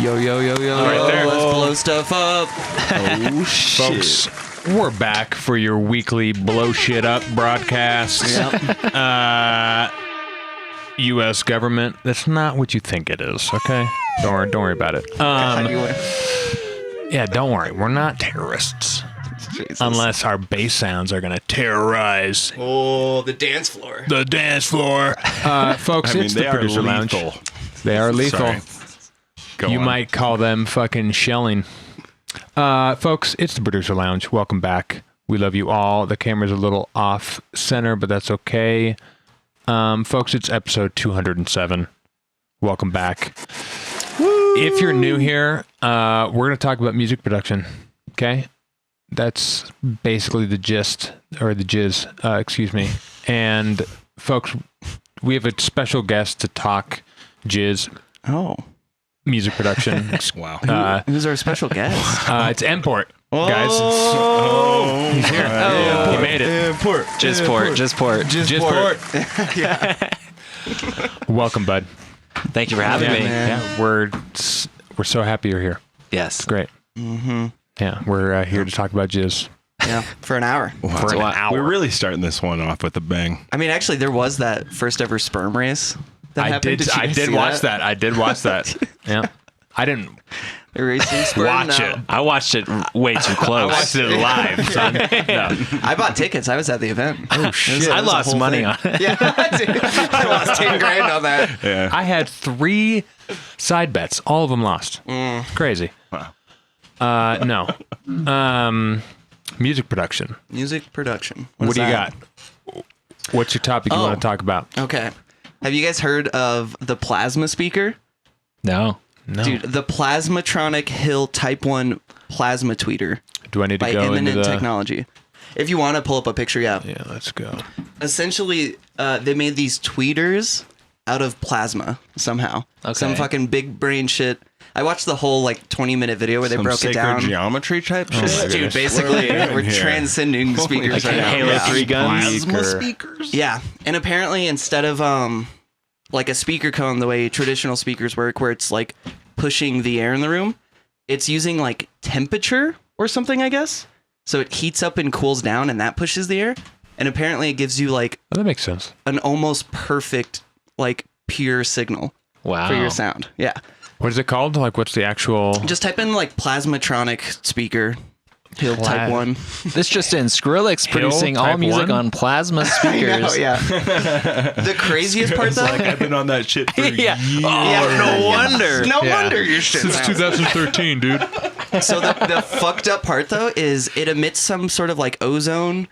Yo, yo, yo, yo. Right there. Let's blow stuff up. Oh, shit. Folks, we're back for your weekly blow shit up broadcast. Yep. U.S. government, that's not what you think it is, okay? Don't worry about it. Yeah, don't worry. We're not terrorists. Jesus. Unless our bass sounds are going to terrorize Oh, the dance floor. the dance floor. Folks, it's the producer lounge. They are lethal. Sorry. Go You on. might call them fucking shelling. Folks, it's the producer lounge. Welcome back. We love you all. The camera's a little off center, but that's okay. Folks, it's episode 207. Welcome back. Woo! If you're new here, we're going to talk about music production. Okay? That's basically the gist, or the jizz, excuse me. And folks, we have a special guest to talk jizz. Oh. Music production. Wow. Who's our special guest? It's Mport, guys. Oh, He's here. He made it. Mport. Jizzport. Welcome, bud. Thank you for having me. Yeah, we're so happy you're here. Yes. It's great. Mm-hmm. Yeah, we're here to talk about jizz Yeah, for an hour. for an hour. We're really starting this one off with a bang. I mean, actually, there was that first ever sperm race that happened. You I guys did see watch that. I did watch that. Yeah. I didn't They're racing sperm watch now. it. I watched it way too I close. watched it live, son. No. I bought tickets. I was at the event. Oh, shit. I lost money on it. Yeah, dude. I lost 10 grand on that. Yeah. I had 3 side bets. All of them lost. Crazy. Wow. No. Music production. Music production. What is do you that? got? What's your topic you Oh. want to talk about? Okay. Have you guys heard of the plasma speaker? No. No. Dude, the Plasmatronic Hill Type 1 plasma tweeter Do I need to by go into Eminent the... Technology. If you want to pull up a picture, yeah. Yeah, let's go. Essentially, they made these tweeters out of plasma somehow. Okay. Some fucking big brain shit. I watched the whole 20-minute video where they Some broke it sacred down. geometry type shit. my Dude, goodness. basically, we're here? transcending the speakers right now. Halo Yeah. 3 guns. Plasma Speaker. speakers? Yeah, and apparently instead of like a speaker cone the way traditional speakers work, where it's like pushing the air in the room, it's using like temperature or something, I guess. So it heats up and cools down, and that pushes the air. And apparently it gives you like Oh, that makes sense. an almost perfect, like pure signal Wow. for your sound. Yeah. What is it called? Like, what's the actual... Just type in like Plasmatronic speaker, Hill Type 1. This just in. Skrillex producing all Type music 1? on plasma speakers. Oh, yeah. The craziest part It's though. like I've been on that shit for Yeah. years. No wonder. No Yeah. wonder your shit sounds. 2013, dude. So the fucked up part though is it emits some sort of like ozone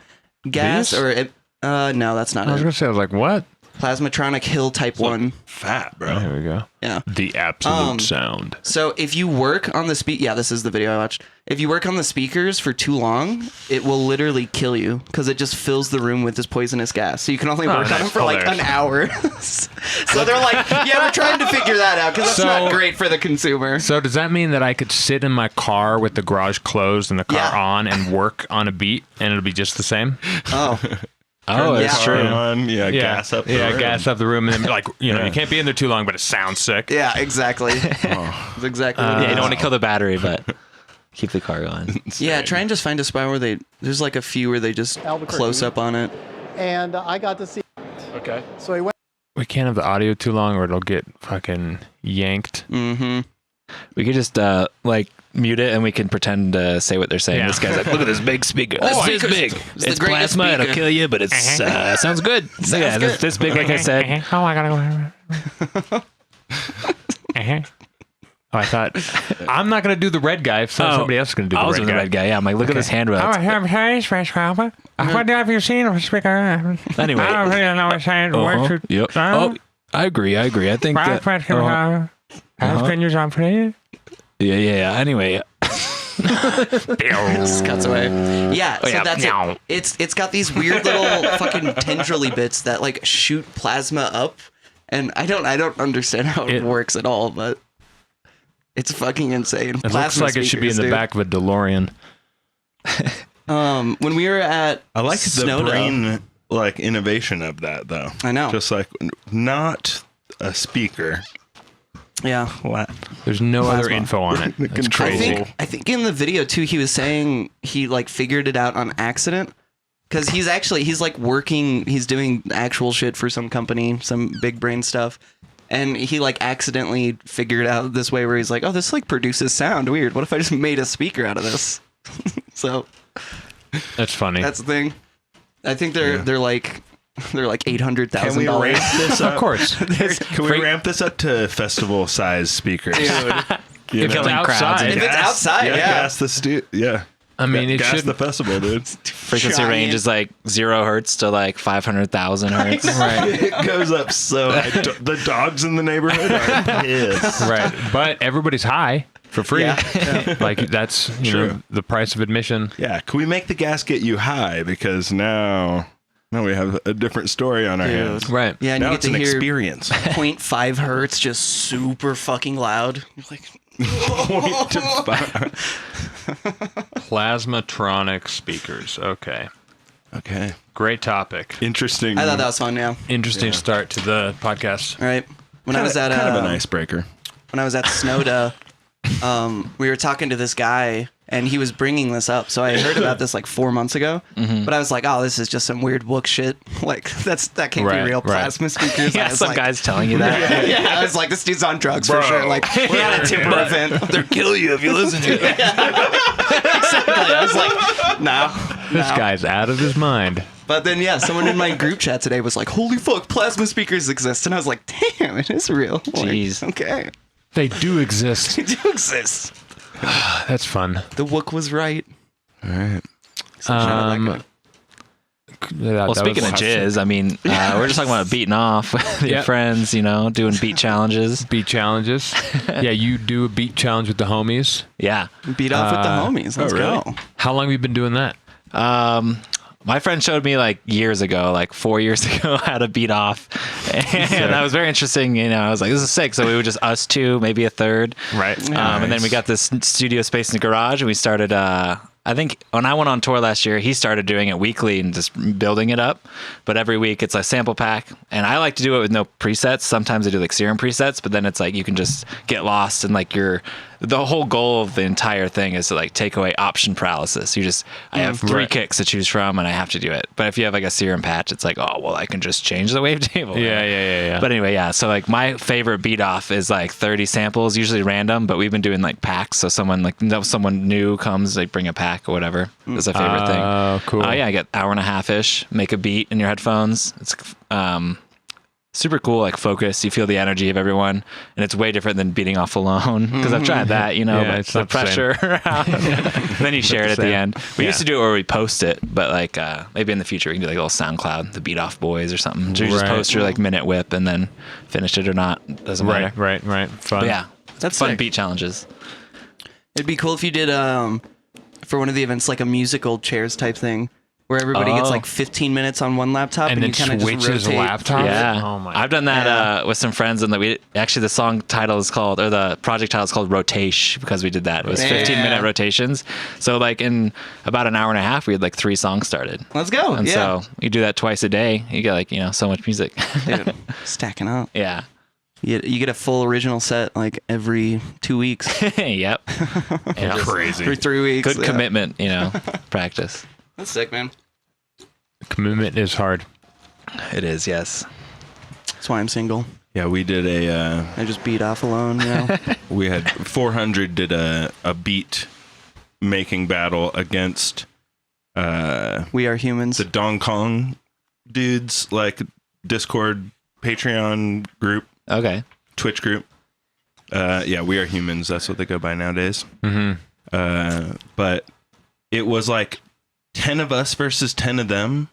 gas These? or it, no, that's not I was it. going to say, I was like, what? Plasmatronic Hill Type 1. Fat, bro. There we go. Yeah. The absolute sound. So if you work on the this is the video I watched. If you work on the speakers for too long, it will literally kill you because it just fills the room with this poisonous gas. So you can only work on nice. them for Oh, like there. an hour. So they're like, yeah, we're trying to figure that out because that's So- not great for the consumer. So does that mean that I could sit in my car with the garage closed and the car Yeah. on and work on a beat and it'll be just the same? Oh, Oh, that's Yeah. true. On, gas up the room. gas up the room. And then, like, you can't be in there too long, but it sounds sick. yeah, exactly. That's exactly what it Yeah, you is. don't want to kill the battery, but keep the car going. Yeah, try and just find a spot where there's like a few where they just Albuquerque. close up on it. And I got to see. Okay. So he went. We can't have the audio too long or it'll get fucking yanked. Mm-hmm. We could just mute it and we can pretend to say what they're saying. Yeah. This guy's like, look at this big speaker. Oh, This is big. the It's greatest plasma. It'll speaker. kill you, but it's sounds good. Yeah, good. this big, like I said. Oh, I gotta go. Oh, I thought I'm not gonna do the red guy. So somebody else is gonna do I was the in red the guy. red guy. Yeah, I'm like, look at this hand roll. I'm very special. What have you seen of a speaker? Anyway. I don't really know what saying. Uh-huh. Yep. Oh, I agree. I think that. Can you jump for it? Yeah. Anyway, Just cuts away. Yeah, so yeah. that's it. It's got these weird little fucking tendrily bits that like shoot plasma up, and I don't understand how it works at all, but it's fucking insane. It looks like it should be in the back of a DeLorean. When we were at I like Snowdome, the brain like innovation of that though. I know. Just like not a speaker, Yeah. There's no other Plasma. info on it. It's crazy. I think in the video too, he was saying he like figured it out on accident because he's like working, he's doing actual shit for some company, some big brain stuff. And he like accidentally figured out this way where he's like, oh, this like produces sound. Weird. What if I just made a speaker out of this? So That's funny. that's the thing. I think they're like $800,000. Can we ramp this up? Of course. Can we ramp this up to festival size speakers? Dude. You know? Killing crowds. If it's outside, yeah. Gas the yeah. I mean, it gas should. the festival, dude. Frequency Giant. range is like 0 hertz to like 500,000 hertz. Right. It goes up so high. The dogs in the neighborhood are pissed. Right. But everybody's high for free. Yeah. Like that's you know the price of admission. Yeah. Can we make the gas get you high? Because now we have a different story on our hands. Right. Yeah, and Now you it's get an to hear experience. 0.5 hertz just super fucking loud. You're like, Plasmatronic speakers. Okay. Okay. Great topic. Interesting. I thought that was fun. Yeah. Interesting start to the podcast. All right. When I was at kind of an icebreaker. when I was at Snowda, we were talking to this guy and he was bringing this up. So I heard about this like 4 months ago, but I was like, oh, this is just some weird book shit. Like that can't Right, be real. right. Plasma speakers. Yeah, I was some like, guy's telling you that. yeah, I was like, this dude's on drugs for sure. Like, we're at a timber event. They'll kill you if you listen to it. Exactly. I was like, no. This guy's out of his mind. But then, yeah, someone in my group chat today was like, holy fuck, plasma speakers exist. And I was like, damn, it is real. Like, Jeez. okay. They do exist. They do exist. That's fun. The Wook was right. All right. Well, speaking of jizz, I mean, we're just talking about beating off with your Yep. friends, you know, doing beat challenges. Beat challenges. Yeah, you do a beat challenge with the homies. Yeah. Beat off with the homies. Let's really? go. How long have you been doing that? My friend showed me like years ago, like 4 years ago, how to beat off. And that was very interesting. You know, I was like, this is sick. So we were just us two, maybe a third. Right. And then we got this studio space in the garage and we started, I think when I went on tour last year, he started doing it weekly and just building it up. But every week it's a sample pack. And I like to do it with no presets. Sometimes I do like serum presets, but then it's like you can just get lost and like the whole goal of the entire thing is to like take away option paralysis. I have three kicks to choose from and I have to do it. But if you have like a serum patch, it's like, oh, well, I can just change the wavetable. Yeah. But anyway, yeah. So like my favorite beat off is like 30 samples, usually random, but we've been doing like packs. So someone new comes, they bring a pack or whatever. It's a favorite thing. Oh, cool. Yeah, I get hour and a half-ish, make a beat in your headphones. It's super cool, like focus. You feel the energy of everyone, and it's way different than beating off alone because I've tried that, you know, Yeah, but it's the not the same. pressure. Then you share it at the same. end. We used to do it where we post it, but like maybe in the future we can do like a little SoundCloud, the Beat Off Boys or something. So you just Right. post your like minute whip and then finish it or not. Doesn't matter. Right. Fun. But yeah, That's fun sick. beat challenges. It'd be cool if you did, for one of the events, like a musical chairs type thing where everybody gets Oh. like 15 minutes on one laptop And you then kind of just switches rotate. laptops. Yeah, Oh my. I've done that Yeah. with some friends, and the song title is called, or the project title is called Rotation because we did that. It was 15-minute rotations. So like in about an hour and a half, we had like 3 songs started. Let's go. And Yeah. so you do that twice a day, you get like, you know, so much music. Dude, stacking up. Yeah. You get a full original set like every 2 weeks, Yep. Yeah. Crazy. every 3 weeks. Good yeah. commitment, you know, practice. That's sick, man. Commitment is hard. It is, yes. That's why I'm single. Yeah, we did I just beat off alone, you know. we had 400 did a beat making battle against We are humans. the Dong Kong dudes, like Discord, Patreon group, Okay. Twitch group. Yeah, We Are Humans. That's what they go by nowadays. But it was like 10 of us versus 10 of them.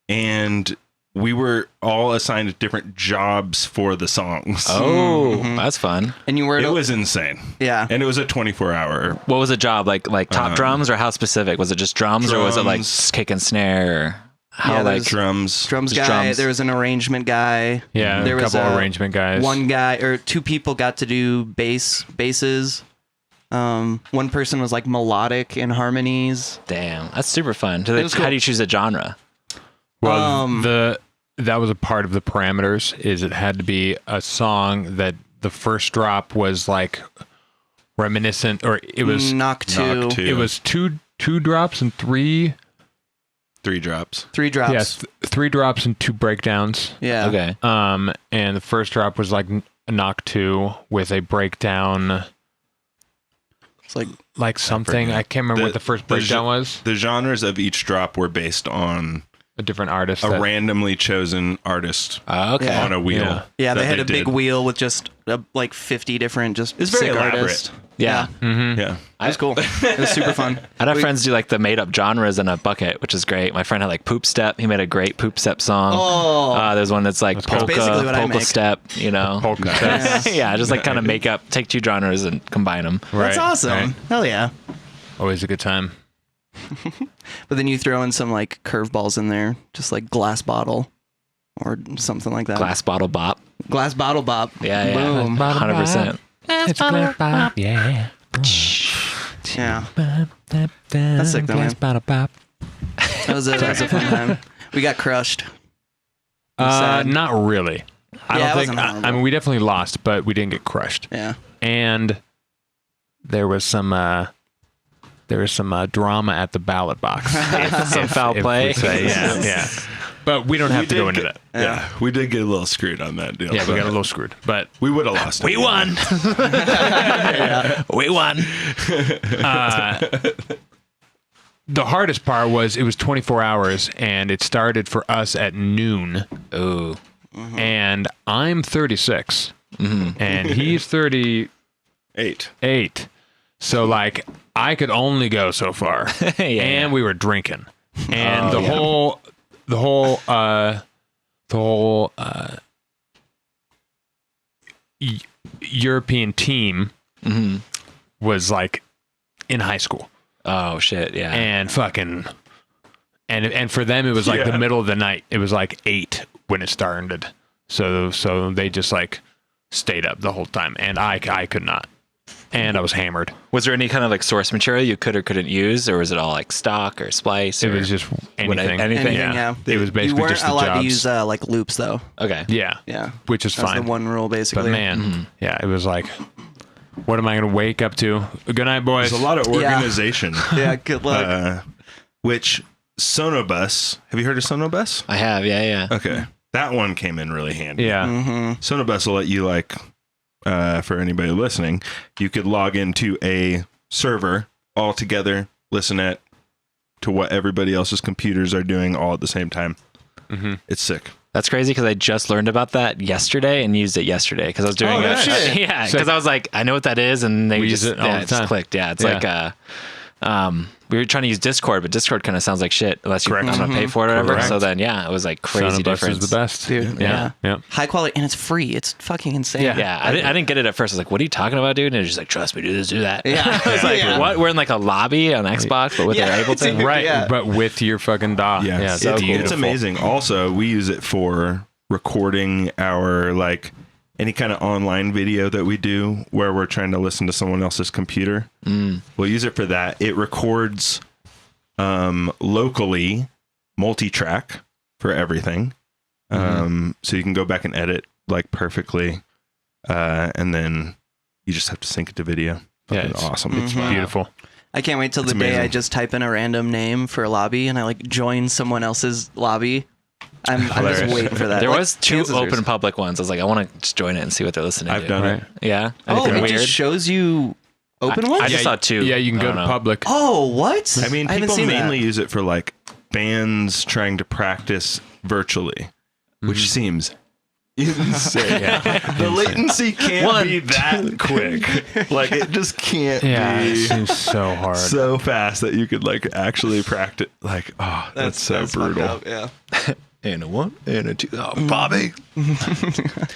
And we were all assigned different jobs for the songs. Oh, that's fun. And you were It was insane. yeah. And it was a 24-hour. What was the job? Like top drums, or how specific? Was it just drums, or was it like Drums. kick and snare? Or how Yeah, like there's Drums. drums just guy. drums. There was an arrangement guy. Yeah, There a was couple arrangement guys. One guy or 2 people got to do basses. One person was like melodic in harmonies. Damn, that's super fun. was cool. How do you choose a genre? Well, that was a part of the parameters. Is it had to be a song that the first drop was like reminiscent, or it was knock two. It was two drops and three drops. 3 drops. Yes, 3 drops and 2 breakdowns. Yeah. Okay. And the first drop was like a knock 2 with a breakdown, It's like like something. I can't remember what the first breakdown was. The genres of each drop were based on A different artist. a randomly chosen artist Okay. Yeah. on a wheel. Yeah. yeah, that they had a big did. wheel with just like 50 different just It's very sick elaborate. artists. Yeah. Yeah. It was cool. It was super fun. I'd have friends do like the made up genres in a bucket, which is great. My friend had like poop step. He made a great poop step song. Oh. There's one that's like basically polka, what I polka make. step, you know. Polka step. Yeah, just like kind of make up, take 2 genres and combine them. That's awesome. right. Hell yeah. Always a good time. But then you throw in some like curveballs in there, just like glass bottle or something like that. Glass bottle bop. Glass bottle bop. Yeah, yeah. Boom. 100%. It's yeah. Yeah. That's sick though, man. That was a fun time. We got crushed. sad. Not really. I Yeah, it don't wasn't think. I horrible. mean, we definitely lost, but we didn't get crushed. Yeah. And there was some drama at the ballot box. Some foul if play. we say, yeah. But we don't have to go into that. Yeah, we did get a little screwed on that deal. Yeah, we got a little screwed. But We would have lost. We won. We won. the hardest part was it was 24 hours, and it started for us at noon. Ooh. And I'm 36, and he's 38. 8. So like I could only go so far, and we were drinking, and the whole European team was like in high school, Oh shit. Yeah. and fucking, and for them it was like the Yeah. middle of the night. It was like 8 when it started, so they just like stayed up the whole time, and I could not, and I was hammered. Was there any kind of like source material you could or couldn't use, or was it all like stock or splice? It or- was just anything. anything? Yeah. It was You basically weren't just the allowed jobs. to use like loops though. Okay. Yeah. Yeah. Which is That's fine. the one rule basically. But man, yeah, it was like, what am I going to wake up to? Good night, boys. There's a lot of organization. Yeah, good luck. Which Sonobus, have you heard of Sonobus? I have. Yeah. Okay. That one came in really handy. Yeah. Sonobus will let you for anybody listening, you could log into a server all together, listen to what everybody else's computers are doing all at the same time. It's sick. That's crazy because I just learned about that yesterday and used it yesterday because I was doing Oh, nice. yeah, because I was like, I know what that is, and they We just use it all the it's time. clicked. Yeah, it's Yeah. like we were trying to use Discord, but Discord kind of sounds like shit unless you Correct. want to pay for it or whatever. Correct. So then, yeah, it was like Son crazy of Us difference. is the best. Dude, Yeah. Yeah. High quality, and it's free. It's fucking insane. Yeah, I didn't get it at first. I was like, "What are you talking about, dude?" And it was just like, "Trust me, do this, do that." Yeah. I was like, Yeah. "What?" We're in like a lobby on Xbox, but with Yeah, their Ableton. it's- Right. Yeah. But with your fucking DAW. Yeah, Yeah. it's, So it's beautiful. amazing. Also, we use it for recording our any kind of online video that we do where we're trying to listen to someone else's computer. We'll use it for that. It records locally, multi-track for everything. So you can go back and edit perfectly, and then you just have to sync it to video. Yeah, Fucking it's awesome. It's beautiful. I can't wait till It's the day I amazing. just type in a random name for a lobby and I join someone else's lobby. I'm just Hilarious. waiting for that. There Like, was 2 chances are- open public ones. I was like, I want to just join it and see what they're listening I've to. done Right. it. Yeah. Oh, Anything it weird? just shows you open ones? I just saw 2. Yeah, you can I go don't to know. public. Oh, what? I mean, haven't people seen mainly that. use it for bands trying to practice virtually, which seems insane. The latency can't be that quick. It just can't Yeah. It be seems so hard. so fast that you could actually practice. That's so fucked brutal. up, yeah. And a 1 and a 2. Oh, Bobby.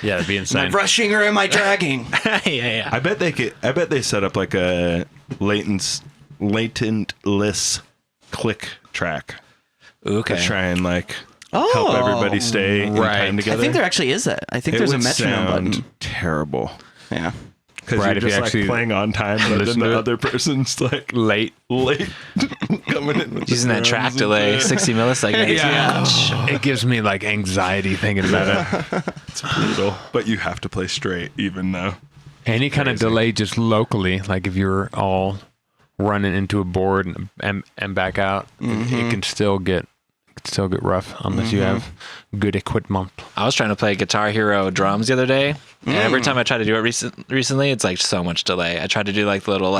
yeah, it'd be Am I insane. rushing or am I dragging? yeah. I bet they set up a latentless click track Okay. to try and help everybody stay in right. time I together. think there actually is that. I think there's a would metronome sound button. terrible. Yeah. Because Right, you're if you just actually playing on time, but then listen the to it. other person's Late. late coming Using that track delay, 60 milliseconds. Yeah. It gives me like anxiety thinking about it. It's brutal. But you have to play straight, even though. Any kind of delay just locally, like if you're all running into a board and back out, it can still get rough unless you have good equipment. I was trying to play Guitar Hero drums the other day, and every time I try to do it recently, it's like so much delay. I tried to do like the little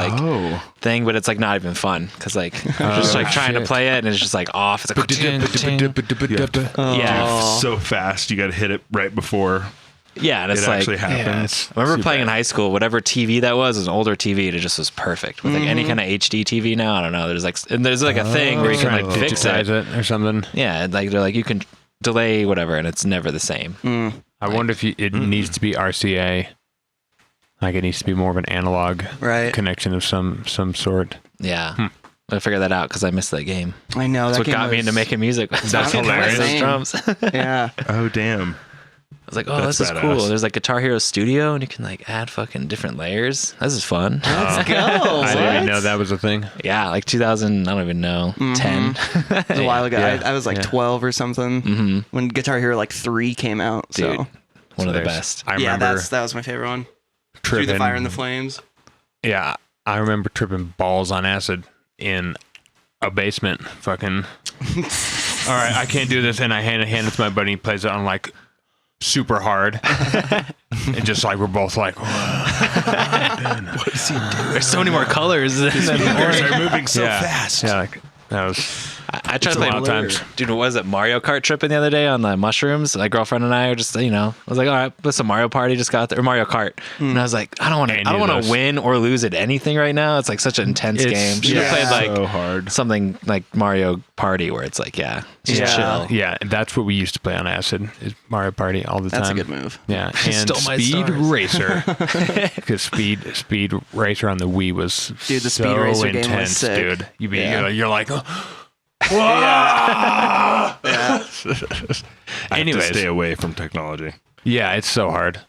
thing, but it's like not even fun because like I'm just like trying to play it and it's just like off. It's like So fast, you got to hit it right before. Yeah, and it's it like actually happens. I remember playing in high school. Whatever TV that was an older TV. It just was perfect with like any kind of HD TV now. I don't know. There's like a thing where you can like fix it or something. Yeah, like they're like you can delay whatever, and it's never the same. I wonder if it needs to be RCA. Like it needs to be more of an analog connection of some sort. Yeah. I figured that out because I missed that game. I know. That's what got me into making music. That's hilarious. Same. Drums. Yeah. Oh, damn. I was like, oh, That's this is badass. cool. There's like Guitar Hero Studio, and you can like add fucking different layers. This is fun. Let's go. I didn't even know that was a thing. Yeah, like 2000, I don't even know, 10. It was a while ago. Yeah. I was like 12 or something when Guitar Hero like 3 came out. Dude, So one of the best. I remember that was my favorite one. tripping. Through the Fire and the Flames. Yeah, I remember tripping balls on acid in a basement. Fucking. All right, I can't do this, and I hand it to my buddy. He plays it on like super hard, and just like we're both like, what is he doing? There's so many more colors. Fingers are moving so fast. Yeah, like that was. I tried to play a lot of times. Dude, what was it? Mario Kart tripping the other day on the mushrooms. My girlfriend and I are just, I was like, all right, let's a Mario Party just got there, or Mario Kart. And I was like, I don't want to win or lose at anything right now. It's like such an intense game. Should have played like so hard. something like Mario Party where it's like, just chill. Yeah, that's what we used to play on acid. Is Mario Party all the time. That's a good move. Yeah, and Stole my Speed stars. Racer, because Speed Racer on the Wii was Dude, the so Speed Racer game was intense, sick. dude. You're like, I have anyways, to stay away from technology. yeah, it's so hard.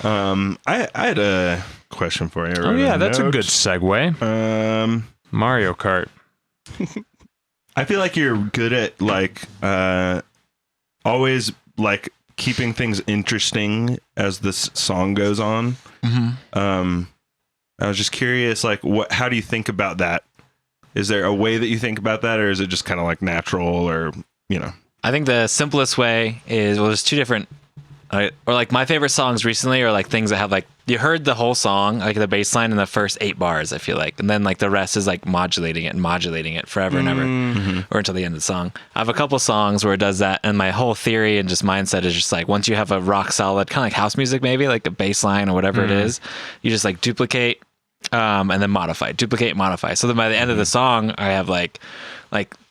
I had a question for you. Oh yeah, that's a good segue. Mario Kart. I feel like you're good at like always like keeping things interesting as this song goes on. I was just curious, like, how do you think about that? Is there a way that you think about that, or is it just kind of like natural, or I think the simplest way is, there's two different, or like my favorite songs recently are like things that have like, you heard the whole song, like the bass line in the first 8 bars, I feel like. And then like the rest is like modulating it forever and ever, or until the end of the song. I have a couple songs where it does that. And my whole theory and just mindset is just like, once you have a rock solid, kind of like house music, maybe like a bass line or whatever it is, you just like duplicate, and then duplicate, modify. So then by the end of the song, I have like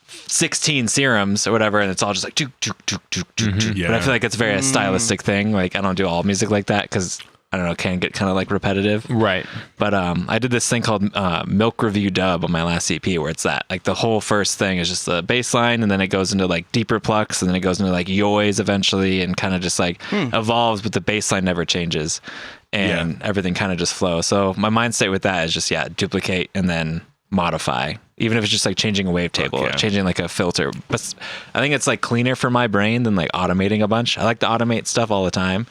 16 serums or whatever, and it's all just like Yeah. But I feel like it's very a stylistic thing. Like I don't do all music like that because I don't know, it can get kind of like repetitive. Right. But I did this thing called Milk Review Dub on my last EP, where it's that like the whole first thing is just the bass line, and then it goes into like deeper plucks, and then it goes into like yoys eventually, and kind of just like evolves, but the bass line never changes, and everything kind of just flows. So my mindset with that is just duplicate and then modify, even if it's just like changing a wavetable, changing like a filter. But I think it's like cleaner for my brain than like automating a bunch. I like to automate stuff all the time,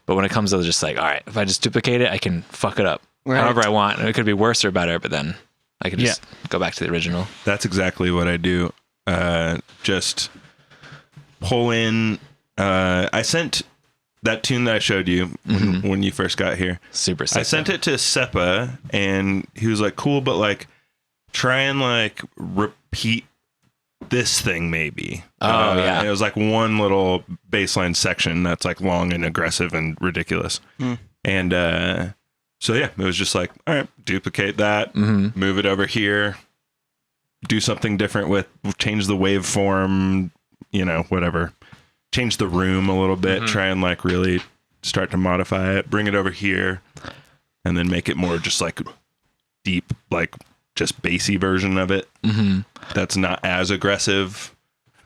but when it comes to just like, all right, if I just duplicate it, I can fuck it up however I want, and it could be worse or better, but then I can just go back to the original. That's exactly what I do. Just pull in. I sent that tune that I showed you when you first got here. Super sick. I sent it to Seppa, and he was like, cool, but like try and like repeat this thing maybe. And it was like one little baseline section that's like long and aggressive and ridiculous. And so it was just like, all right, duplicate that, move it over here, do something different change the waveform, whatever, change the room a little bit, try and like really start to modify it, bring it over here, and then make it more just like deep, like just bassy version of it. That's not as aggressive,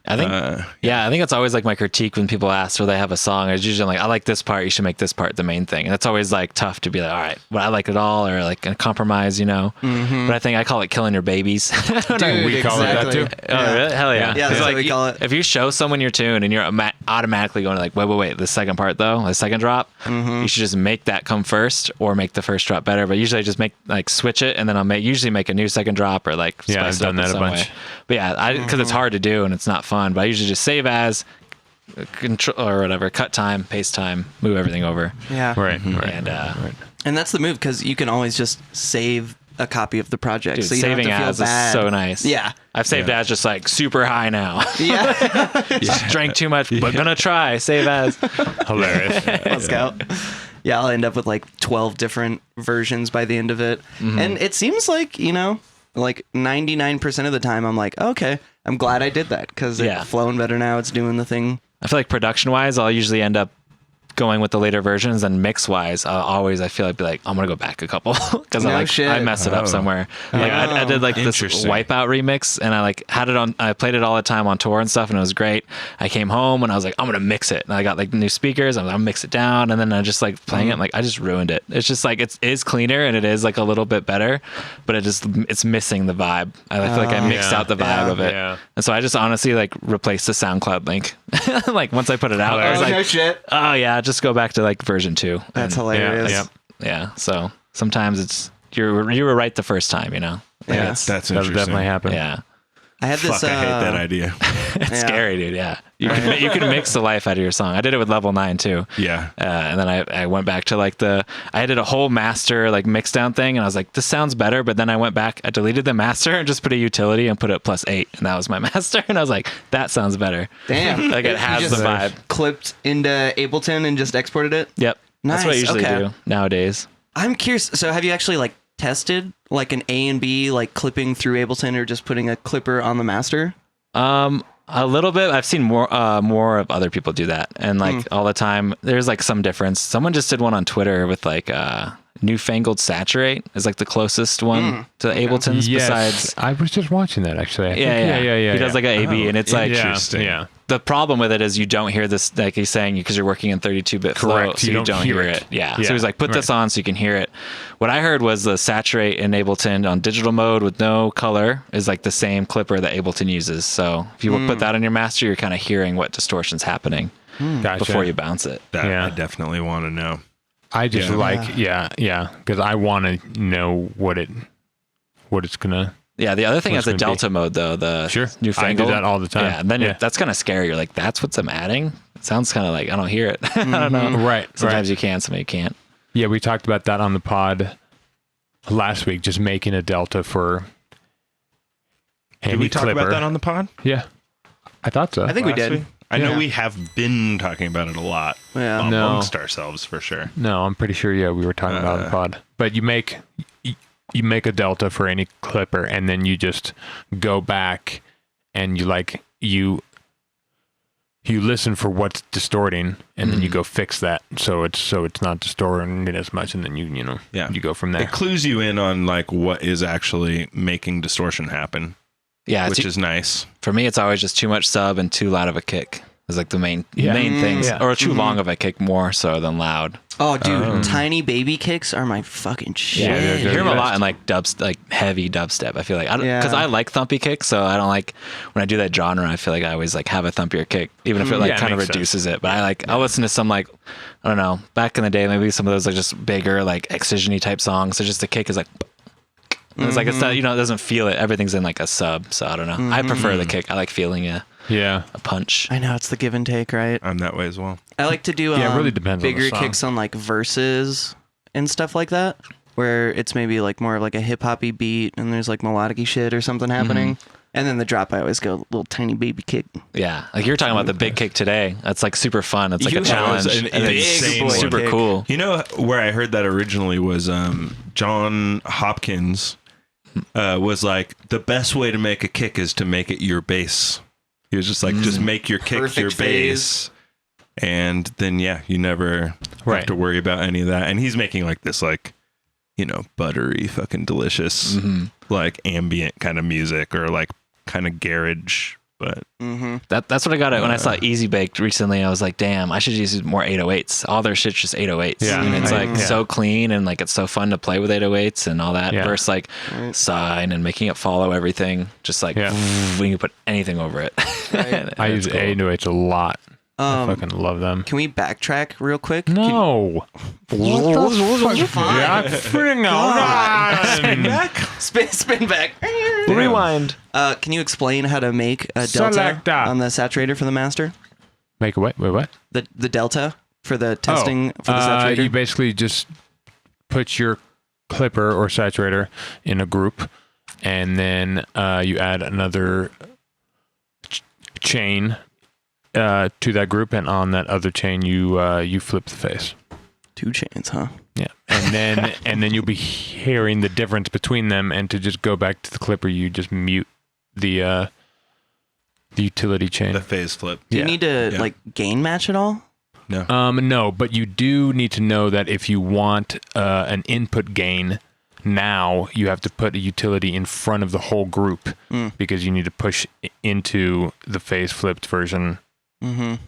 I think, I think it's always like my critique when people ask or they have a song. It's usually like, I like this part. You should make this part the main thing. And it's always like tough to be like, all right, well, I like it all, or like a compromise, you know. But I think I call it killing your babies. Dude, we call it that too. Oh, really? Hell yeah. Yeah, that's like, what we call it. If you show someone your tune and you're automatically going to like, wait, the second part though, the second drop, you should just make that come first or make the first drop better. But usually I just switch it, and then I'll usually make a new second drop or like Yeah, I've spice it up done in that a some bunch. way. But yeah, because it's hard to do and it's not fun. But I usually just save as, control or whatever, cut time, paste time, move everything over. Yeah. Right. And And that's the move, because you can always just save a copy of the project. dude, so you don't have saving to feel as bad. is so nice. Yeah. I've saved as just like super high now. Yeah. Just drank too much, but gonna try save as. Hilarious. Let's go. Yeah, I'll end up with like 12 different versions by the end of it. And it seems like, like 99% of the time I'm like, okay, I'm glad I did that, because it's flowing better now. It's doing the thing. I feel like production wise, I'll usually end up going with the later versions, and mix wise, I feel like I'm gonna go back a couple because I mess it up somewhere. Like I did like this Wipeout remix, and I like had it on. I played it all the time on tour and stuff, and it was great. I came home and I was like, I'm gonna mix it, and I got like new speakers. I'm gonna mix it down, and then I just like playing it. Like I just ruined it. It's just like it is cleaner and it is like a little bit better, but it's missing the vibe. I feel like I mixed out the vibe of it, and so I just honestly like replaced the SoundCloud link. Like once I put it out, I was like, no shit. Oh yeah, just go back to like version 2. That's hilarious. Yeah. So sometimes it's you were right the first time, you know. Like Yeah. That's That'll interesting. definitely happen. Yeah. I had this. Fuck, I hate that idea. It's scary, dude. Yeah. You can mix the life out of your song. I did it with Level 9 too. Yeah. And then I went back to like I did a whole master like mix down thing, and I was like, this sounds better. But then I went back, I deleted the master and just put a utility and put it +8, and that was my master. And I was like, that sounds better. Damn. Like it You has just the vibe. Clipped into Ableton and just exported it. Yep. That's what I Nice, usually okay. do nowadays. I'm curious. So have you actually like tested like an A and B, like clipping through Ableton, or just putting a clipper on the master? A little bit. I've seen more of other people do that, and like all the time, there's like some difference. Someone just did one on Twitter with like Newfangled Saturate is like the closest one to Ableton's. Yes, Besides, I was just watching that actually. I think. yeah. He does like an AB, and it's like interesting. Yeah. the problem with it is you don't hear this, like he's saying, because you're working in 32-bit flow, Correct. so you don't hear it. Yeah. So he's like, put this on so you can hear it. What I heard was the Saturate in Ableton on digital mode with no color is like the same clipper that Ableton uses. So if you put that on your master, you're kind of hearing what distortion's happening before you bounce it. That I definitely want to know. I just because I want to know what it's gonna. Yeah, the other thing is the gonna be. Delta mode, though. The I Newfangled. do that all the time. Yeah, and then that's kind of scary. You're like, that's what's I'm adding? It sounds kind of like, I don't hear it. I don't know. Right. Sometimes you can, sometimes you can't. Yeah, we talked about that on the pod last week, just making a Delta for Did we talk about that on the pod? Yeah. I thought so. I think we Last did. week? I know we have been talking about it a lot Yeah. amongst ourselves for sure. No, I'm pretty sure, we were talking about it on the pod. But you make a Delta for any clipper, and then you just go back and you listen for what's distorting, and then you go fix that so it's not distorting it as much, and then you go from there. It clues you in on like what is actually making distortion happen. Yeah, which is nice. For me, it's always just too much sub and too loud of a kick. Is like the main things, or too long of a kick more so than loud. Oh, dude, tiny baby kicks are my fucking shit. Yeah, you hear them a lot in like heavy dubstep. I feel like because I like thumpy kicks, so I don't like when I do that genre. I feel like I always like have a thumpier kick, even if it like kind of reduces it. But I'll listen to some like I don't know, back in the day, maybe some of those like just bigger like excision-y type songs. So just the kick is like. It's like it's not, it doesn't feel it. Everything's in like a sub, so I don't know. I prefer the kick. I like feeling a punch. I know, it's the give and take, right? I'm that way as well. I like to do it really depends on the bigger song. kicks on like verses and stuff like that, where it's maybe like more of like a hip hoppy beat and there's like melodic-y shit or something happening. And then the drop, I always go little tiny baby kick. Yeah, like you're talking about the big kick today. That's like super fun. It's like a challenge. An And insane it's super kick. cool. You know where I heard that originally was John Hopkins was like, the best way to make a kick is to make it your bass. He was just like, just make your kick Perfect your bass. And then, you never have to worry about any of that. And he's making like this, like, buttery, fucking delicious, like ambient kind of music or like kind of garage But That's what I got when I saw Easy Baked recently. I was like, damn, I should use more 808s. All their shit's just 808s. Yeah. And it's like so clean and like it's so fun to play with 808s and all that. Yeah. Versus like Sign and making it follow everything. Just like when you put anything over it. I use 808s a lot. I fucking love them. Can we backtrack real quick? No. Fine. Spin back. Rewind. Can you explain how to make a delta Selector. on the saturator for the master? Make a what? Wait, what? The delta for the testing for the saturator? You basically just put your clipper or saturator in a group, and then you add another chain to that group, and on that other chain you flip the face. 2 chains, huh? Yeah, and then you'll be hearing the difference between them. And to just go back to the clipper, you just mute the utility chain. the phase flip. Do you need to like gain match at all? No. No, but you do need to know that if you want an input gain, now you have to put a utility in front of the whole group because you need to push into the phase flipped version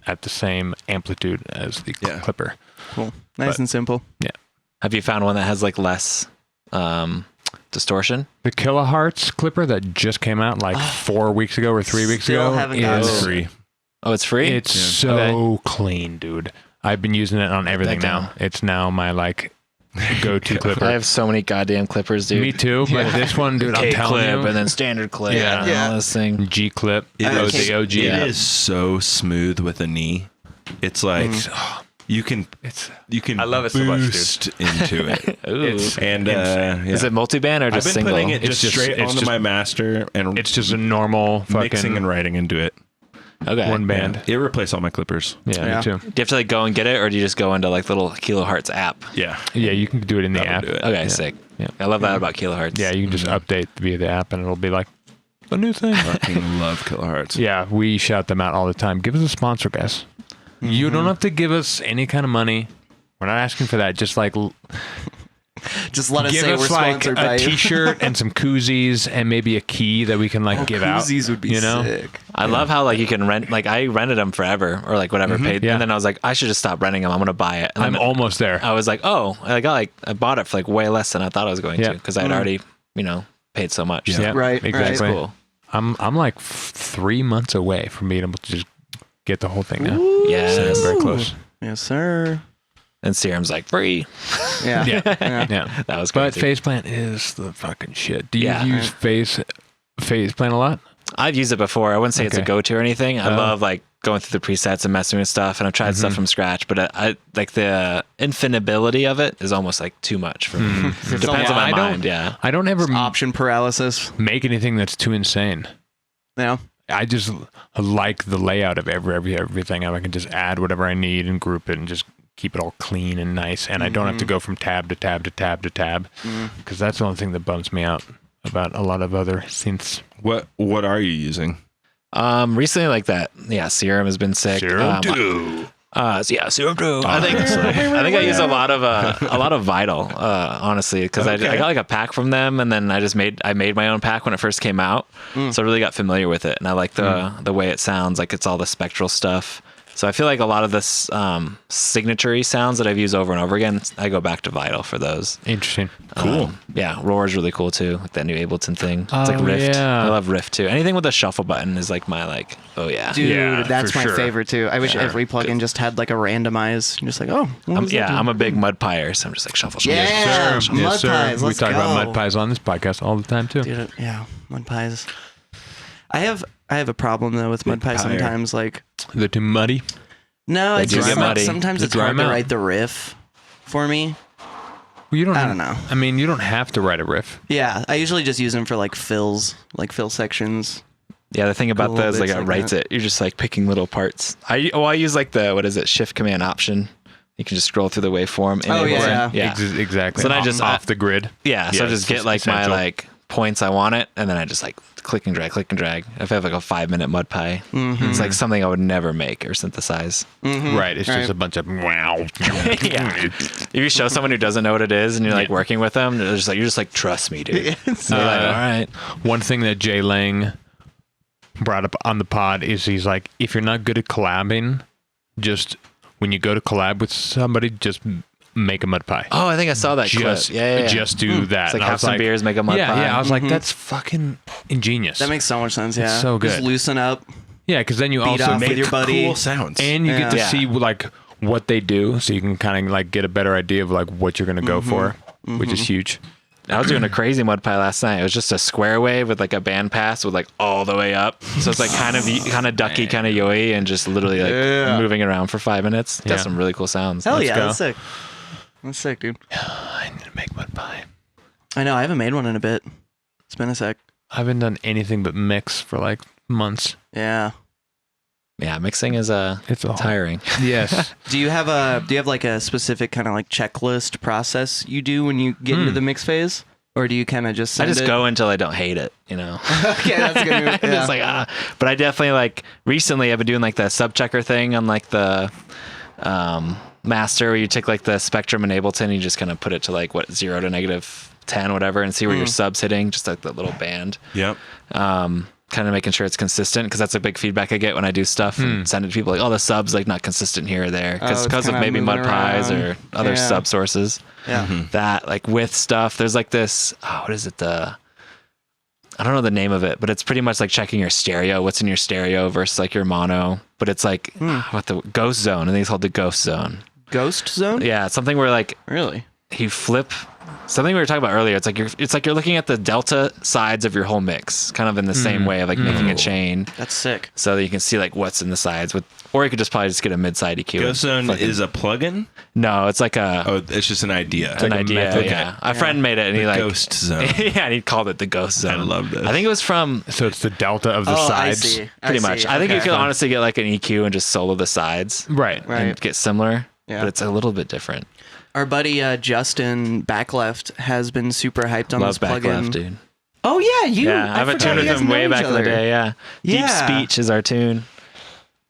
at the same amplitude as the clipper. Cool. Nice and simple. Yeah. Have you found one that has like less distortion? The kilohertz clipper that just came out like 4 weeks ago or 3 weeks Still ago haven't gotten is it. Free. Oh, it's free? It's so clean, dude. I've been using it on everything now. It's now my like go-to clipper. I have so many goddamn clippers, dude. Me too, but this one, dude, I'm K telling clip you. and then standard clip Yeah. and all this thing. G clip, It is- the OG. It is so smooth with a knee. It's like you can I love it so much, dude. boost into it. Ooh. And Is it multi-band or I've just been single? putting it It's just just- straight it's onto just- my master and It's just a normal fucking mixing and writing into it. Okay. one band. It replaced all my clippers. Yeah, me too. Do you have to like go and get it, or do you just go into like little Kilohertz app? Yeah. Yeah, you can do it in the That'll app. do it. Okay, sick. Yeah. I love that about Kilohertz. Yeah, you can just update via the app, and it'll be like a new thing. Fucking love kilohertz. Yeah, we shout them out all the time. Give us a sponsor, guys. You don't have to give us any kind of money. We're not asking for that. Just like Just let us give say we're us like sponsored by a you. T-shirt and some koozies and maybe a key that we can like give out. Koozies would be you know? sick. I love how like you can rent. Like I rented them forever, or like whatever paid, yeah. and then I was like, I should just stop renting them. I'm gonna buy it. And I'm then almost there. I was like, oh, I bought it for like way less than I thought I was going Yeah. to, because I'd already paid so much. Yeah. So Yeah, Right, exactly. it's cool. I'm like 3 months away from being able to just get the whole thing now. Yes. So I'm very close. Yes, sir. And Serum's like free. Yeah. Yeah. That was But crazy. Faceplant is the fucking shit. Do you Yeah. use Faceplant a lot? I've used it before. I wouldn't say it's a Okay. go-to or anything. I Oh. love like going through the presets and messing with stuff, and I've tried stuff from scratch, but I like the infinability of it is almost like too much for me. It depends on my mind. Yeah. I don't ever Option paralysis. make anything that's too insane. Yeah. I just like the layout of everything. I can just add whatever I need and group it and just keep it all clean and nice. And I don't have to go from tab to tab to tab to tab, because that's the only thing that bums me out about a lot of other synths. What are you using? Recently, like that. Yeah, Serum has been sick. Serum Serum too. I think I use a lot of Vital, honestly, because I got like a pack from them, and then I made my own pack when it first came out, so I really got familiar with it, and I like the way it sounds. Like it's all the spectral stuff. So I feel like a lot of this signature-y sounds that I've used over and over again, I go back to Vital for those. Interesting. Cool. Yeah, Roar is really cool too, like that new Ableton thing. It's like Oh, Rift. yeah. I love Rift too. Anything with a shuffle button is like my oh yeah. Dude, Yeah, that's for my sure. favorite too. I wish every plugin just had like a randomize. You're just like, oh, what does that do? I'm a big mud pier, so I'm just like shuffle. Yeah. Yes, sir. Mud Yes, sir. pies, We let's talk about go. mud pies on this podcast all the time too. Dude, yeah, mud pies. I have a problem though with mud pies pyre. sometimes. Like, They're too muddy. no, it's do just get like muddy. sometimes They it's dry hard to 'em out. write the riff for me. Well, you don't. I don't know. I mean, you don't have to write a riff. Yeah, I usually just use them for like fills, like fill sections. Yeah, the thing about Cool those, like bits it like writes that. it. You're just like picking little parts. I use like Shift Command Option. You can just scroll through the waveform. Oh, enable yeah. it. Yeah. Exactly. So then I just- off the grid. Yeah, so Yeah, I just it's get just like essential. my like points I want it, and then I just like click and drag. If I have like a 5-minute mud pie, it's like something I would never make or synthesize. Right. It's Right. just a bunch of wow. Yeah. If you show someone who doesn't know what it is and you're like working with them, you're just like, trust me, dude. So you're like, all right. One thing that Jay Lang brought up on the pod is he's like, if you're not good at collabing, just when you go to collab with somebody, just make a mud pie. Oh, I think I saw that Just, clip. Yeah. just do that. It's like And I have was some beers, make a mud pie. Yeah, I was like, that's fucking ingenious. That makes so much sense. Yeah, It's so good. Just loosen up. Yeah, because then you Beat also off with make your buddy. Cool sounds. and you get to Yeah. see like what they do, so you can kind of like get a better idea of like what you're gonna go for, which is huge. I was doing a crazy mud pie last night. It was just a square wave with like a band pass with like all the way up. So it's like kind of ducky, kind of yo-y, and just literally like moving around for 5 minutes. Got Yeah. some really cool sounds. Hell Let's yeah, go. that's sick. That's sick, dude. I need to make mud pie. I know. I haven't made one in a bit. It's been a sec. I haven't done anything but mix for like months. Yeah. Yeah, mixing is It's all tiring. Yes. Do you have like a specific kind of like checklist process you do when you get into the mix phase, or do you kind of just I send just it? go until I don't hate it, you know. Okay, that's good. Yeah. It's like but I definitely like recently I've been doing like the sub checker thing on like the master where you take like the spectrum in Ableton, you just kind of put it to like 0 to -10 whatever and see where your sub's hitting, just like that little band. Yep. Kind of making sure it's consistent, because that's a big feedback I get when I do stuff and send it to people like, oh, the sub's like not consistent here or there it's because of kinda maybe mud moving pies around. or other Yeah. sub sources. Yeah. That like with stuff, there's like this, what is it, I don't know the name of it, but it's pretty much like checking your stereo, what's in your stereo versus like your mono, but it's like what the ghost zone. I think it's called the ghost zone. Ghost zone? Yeah, it's something where like Really? you flip something we were talking about earlier. It's like you're looking at the delta sides of your whole mix, kind of in the same way of like making a chain, That's sick. so that you can see like what's in the sides with, or you could just probably just get a mid-side EQ. Ghost Zone is a plugin? No, it's like a Oh, it's just an idea. an idea. method. Yeah, a friend made it and he like Ghost Zone. yeah, and he called it the ghost zone. I love this. I think it was from So it's the delta of the Oh, sides. I see. pretty much. I think you Okay. could honestly get like an EQ and just solo the sides Right. Right. and get similar, Yeah. but it's a little bit different. Our buddy Justin Backleft has been super hyped on Love this plugin. Backleft, dude. Oh yeah, you. Yeah, I have a forgot tune you with guys him know way each back in the other. day. Yeah, Deep Yeah. Speech is our tune.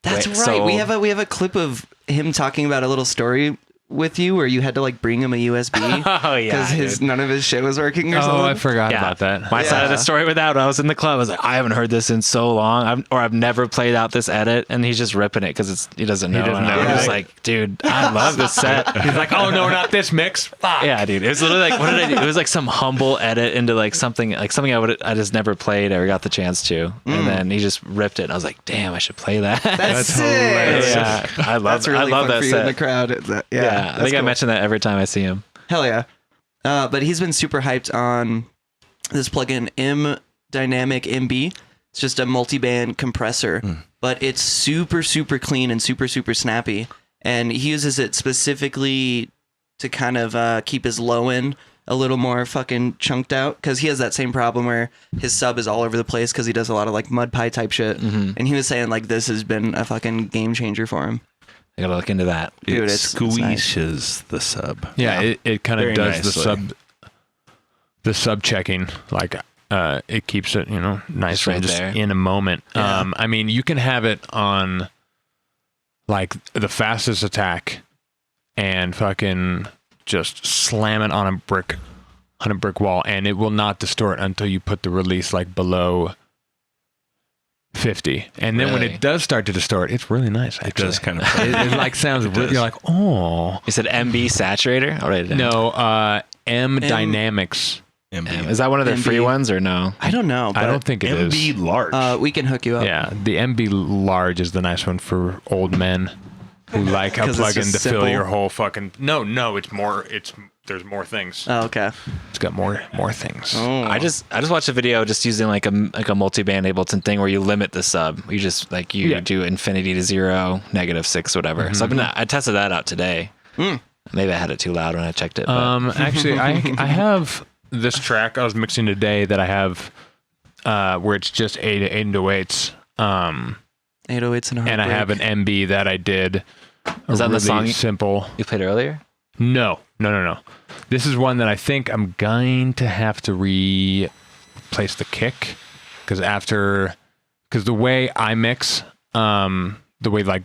That's Wait, right. so- We have a clip of him talking about a little story with you where you had to like bring him a USB Oh yeah, because none of his shit was working or Oh, something. I forgot Yeah. about that. My side of the Yeah. story with that, when I was in the club, I was like, I haven't heard this in so long, I've never played out this edit, and he's just ripping it because he doesn't know. doesn't And know. I'm just Yeah. like, dude, I love this set. He's like, oh no, not this mix. Fuck. Yeah, dude, it was literally like, what did I do? It was like some humble edit into like something I just never played or got the chance to, and then he just ripped it, and I was like, damn, I should play that. That's sick. hilarious. Yeah, I love That's really I love fun that for you in the set. crowd. Yeah, I that's think I cool. mention that every time I see him. Hell yeah. But he's been super hyped on this plugin MDynamicsMB. It's just a multi-band compressor, but it's super, super clean and super, super snappy. And he uses it specifically to kind of keep his low end a little more fucking chunked out, because he has that same problem where his sub is all over the place because he does a lot of like mud pie type shit. And he was saying like this has been a fucking game changer for him. I gotta look into that. Dude, It it's nice. squeezes the sub. Yeah, it kind of Very does nicely. the sub checking, like it keeps it, you know, nice Just right and just there. in a moment. Yeah. I mean, you can have it on like the fastest attack and fucking just slam it on a brick wall, and it will not distort until you put the release like below 50. And then when Really? it does start to distort, it's really nice. Actually. It does kind of. It like sounds. does. You're like, oh You said MB Saturator? I'll write it down. no. MDynamics. MB. Is that one of their MB. free ones or no? I don't know, but I don't think it is. MB large. we can hook you up. Yeah, the MB large is the nice one for old men who like a 'Cause it's plugin just to fill simple. your whole fucking. No, it's more. There's more things. Oh, okay. It's got more things. Oh. I just watched a video just using like a multi-band Ableton thing where you limit the sub. You just like you Yeah. do infinity to 0, -6, whatever. So I tested that out today. Maybe I had it too loud when I checked it. But Actually, I have this track I was mixing today that I have where it's just 808s. 808s and a And I have an MB that I did. Is that the really song simple? you played earlier? No. This is one that I think I'm going to have to replace the kick because the way I mix, the way like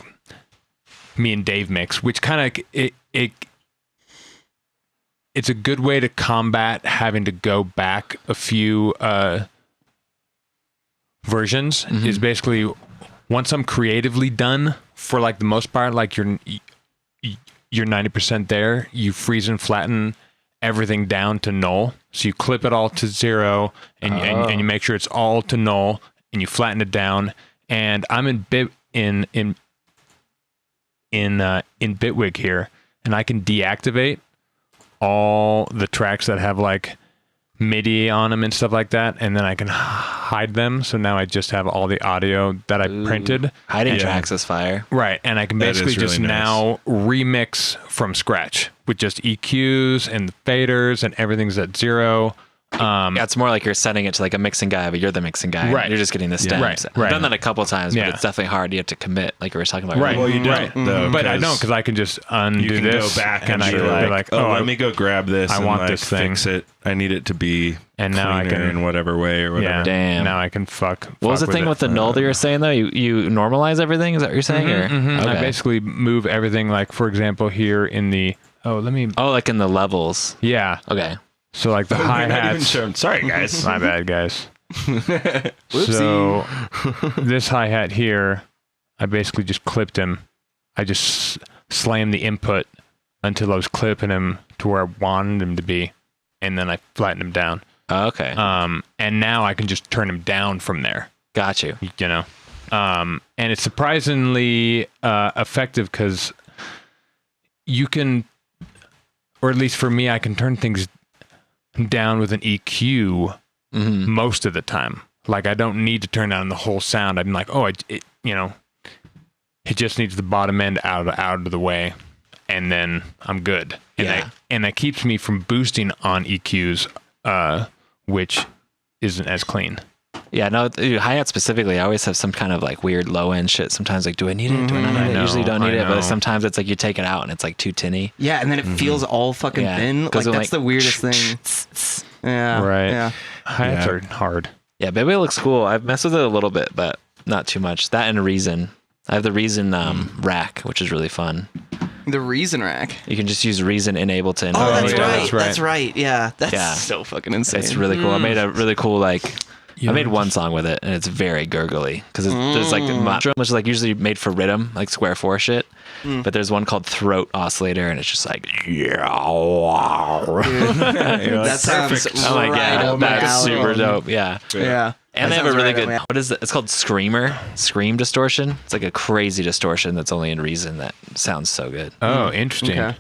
me and Dave mix, which kind of it's a good way to combat having to go back a few versions is basically once I'm creatively done for like the most part, like you're 90% there, you freeze and flatten everything down to null. So you clip it all to 0 and you make sure it's all to null and you flatten it down. And I'm in Bitwig here, and I can deactivate all the tracks that have like MIDI on them and stuff like that, and then I can hide them. So now I just have all the audio that I printed. Hiding tracks is fire. Right, and I can basically really just nice. now remix from scratch with just EQs and the faders and everything's at 0. Yeah, it's more like you're setting it to like a mixing guy, but you're the mixing guy. Right. You're just getting the stems. Right, I've right. done that a couple times, Yeah. but it's definitely hard. You have to commit, like we were talking about. Right. Well, you Right. don't, though. But I don't, because I can just undo you can this go back and I be can like, be like, let me go grab this. I and want like this thing. fix it. I need it to be And now I cleaner can- in whatever way or whatever. yeah, Damn. now I can fuck. What was the thing with the null that you were saying though? You normalize everything? Is that what you're saying? Or? I Okay. basically move everything, like for example here in the Like in the levels. yeah. Okay. So like the We're not even hi-hats. showing. Sorry, guys. My bad, guys. So this hi-hat here, I basically just clipped him. I just slammed the input until I was clipping him to where I wanted him to be, and then I flattened him down. Oh, okay. And now I can just turn him down from there. Got you. You know, and it's surprisingly effective because you can, or at least for me, I can turn things down with an EQ most of the time. Like I don't need to turn down the whole sound. I'm like, it just needs the bottom end out of the way, and then I'm good. And that keeps me from boosting on EQs, which isn't as clean. Yeah, no, hi-hat specifically, I always have some kind of like weird low end shit. Sometimes like, do I need it? Do I not need it? Usually don't need it, but sometimes it's like you take it out and it's like too tinny. Yeah, and then it feels all fucking Yeah, thin. Like 'cause that's I'm like, the weirdest thing. Yeah. Right. Yeah. Hi-hats are hard. Yeah, Bitwig looks cool. I've messed with it a little bit, but not too much. That and Reason. I have the Reason rack, which is really fun. The Reason Rack. You can just use Reason in Ableton. Oh, that's, yeah, right. that's right. That's right. Yeah. That's Yeah. so fucking insane. It's really cool. I made a really cool I made one song with it, and it's very gurgly because there's like the drum, which is like usually made for rhythm, like square 4 shit. But there's one called Throat Oscillator, and it's just like that sounds I'm like, right yeah, up my that's alley. super dope. Yeah. Yeah. And they That have a sounds really right up good, my alley. what is it? It's called Scream distortion. It's like a crazy distortion that's only in Reason that sounds so good. Oh, interesting. Okay.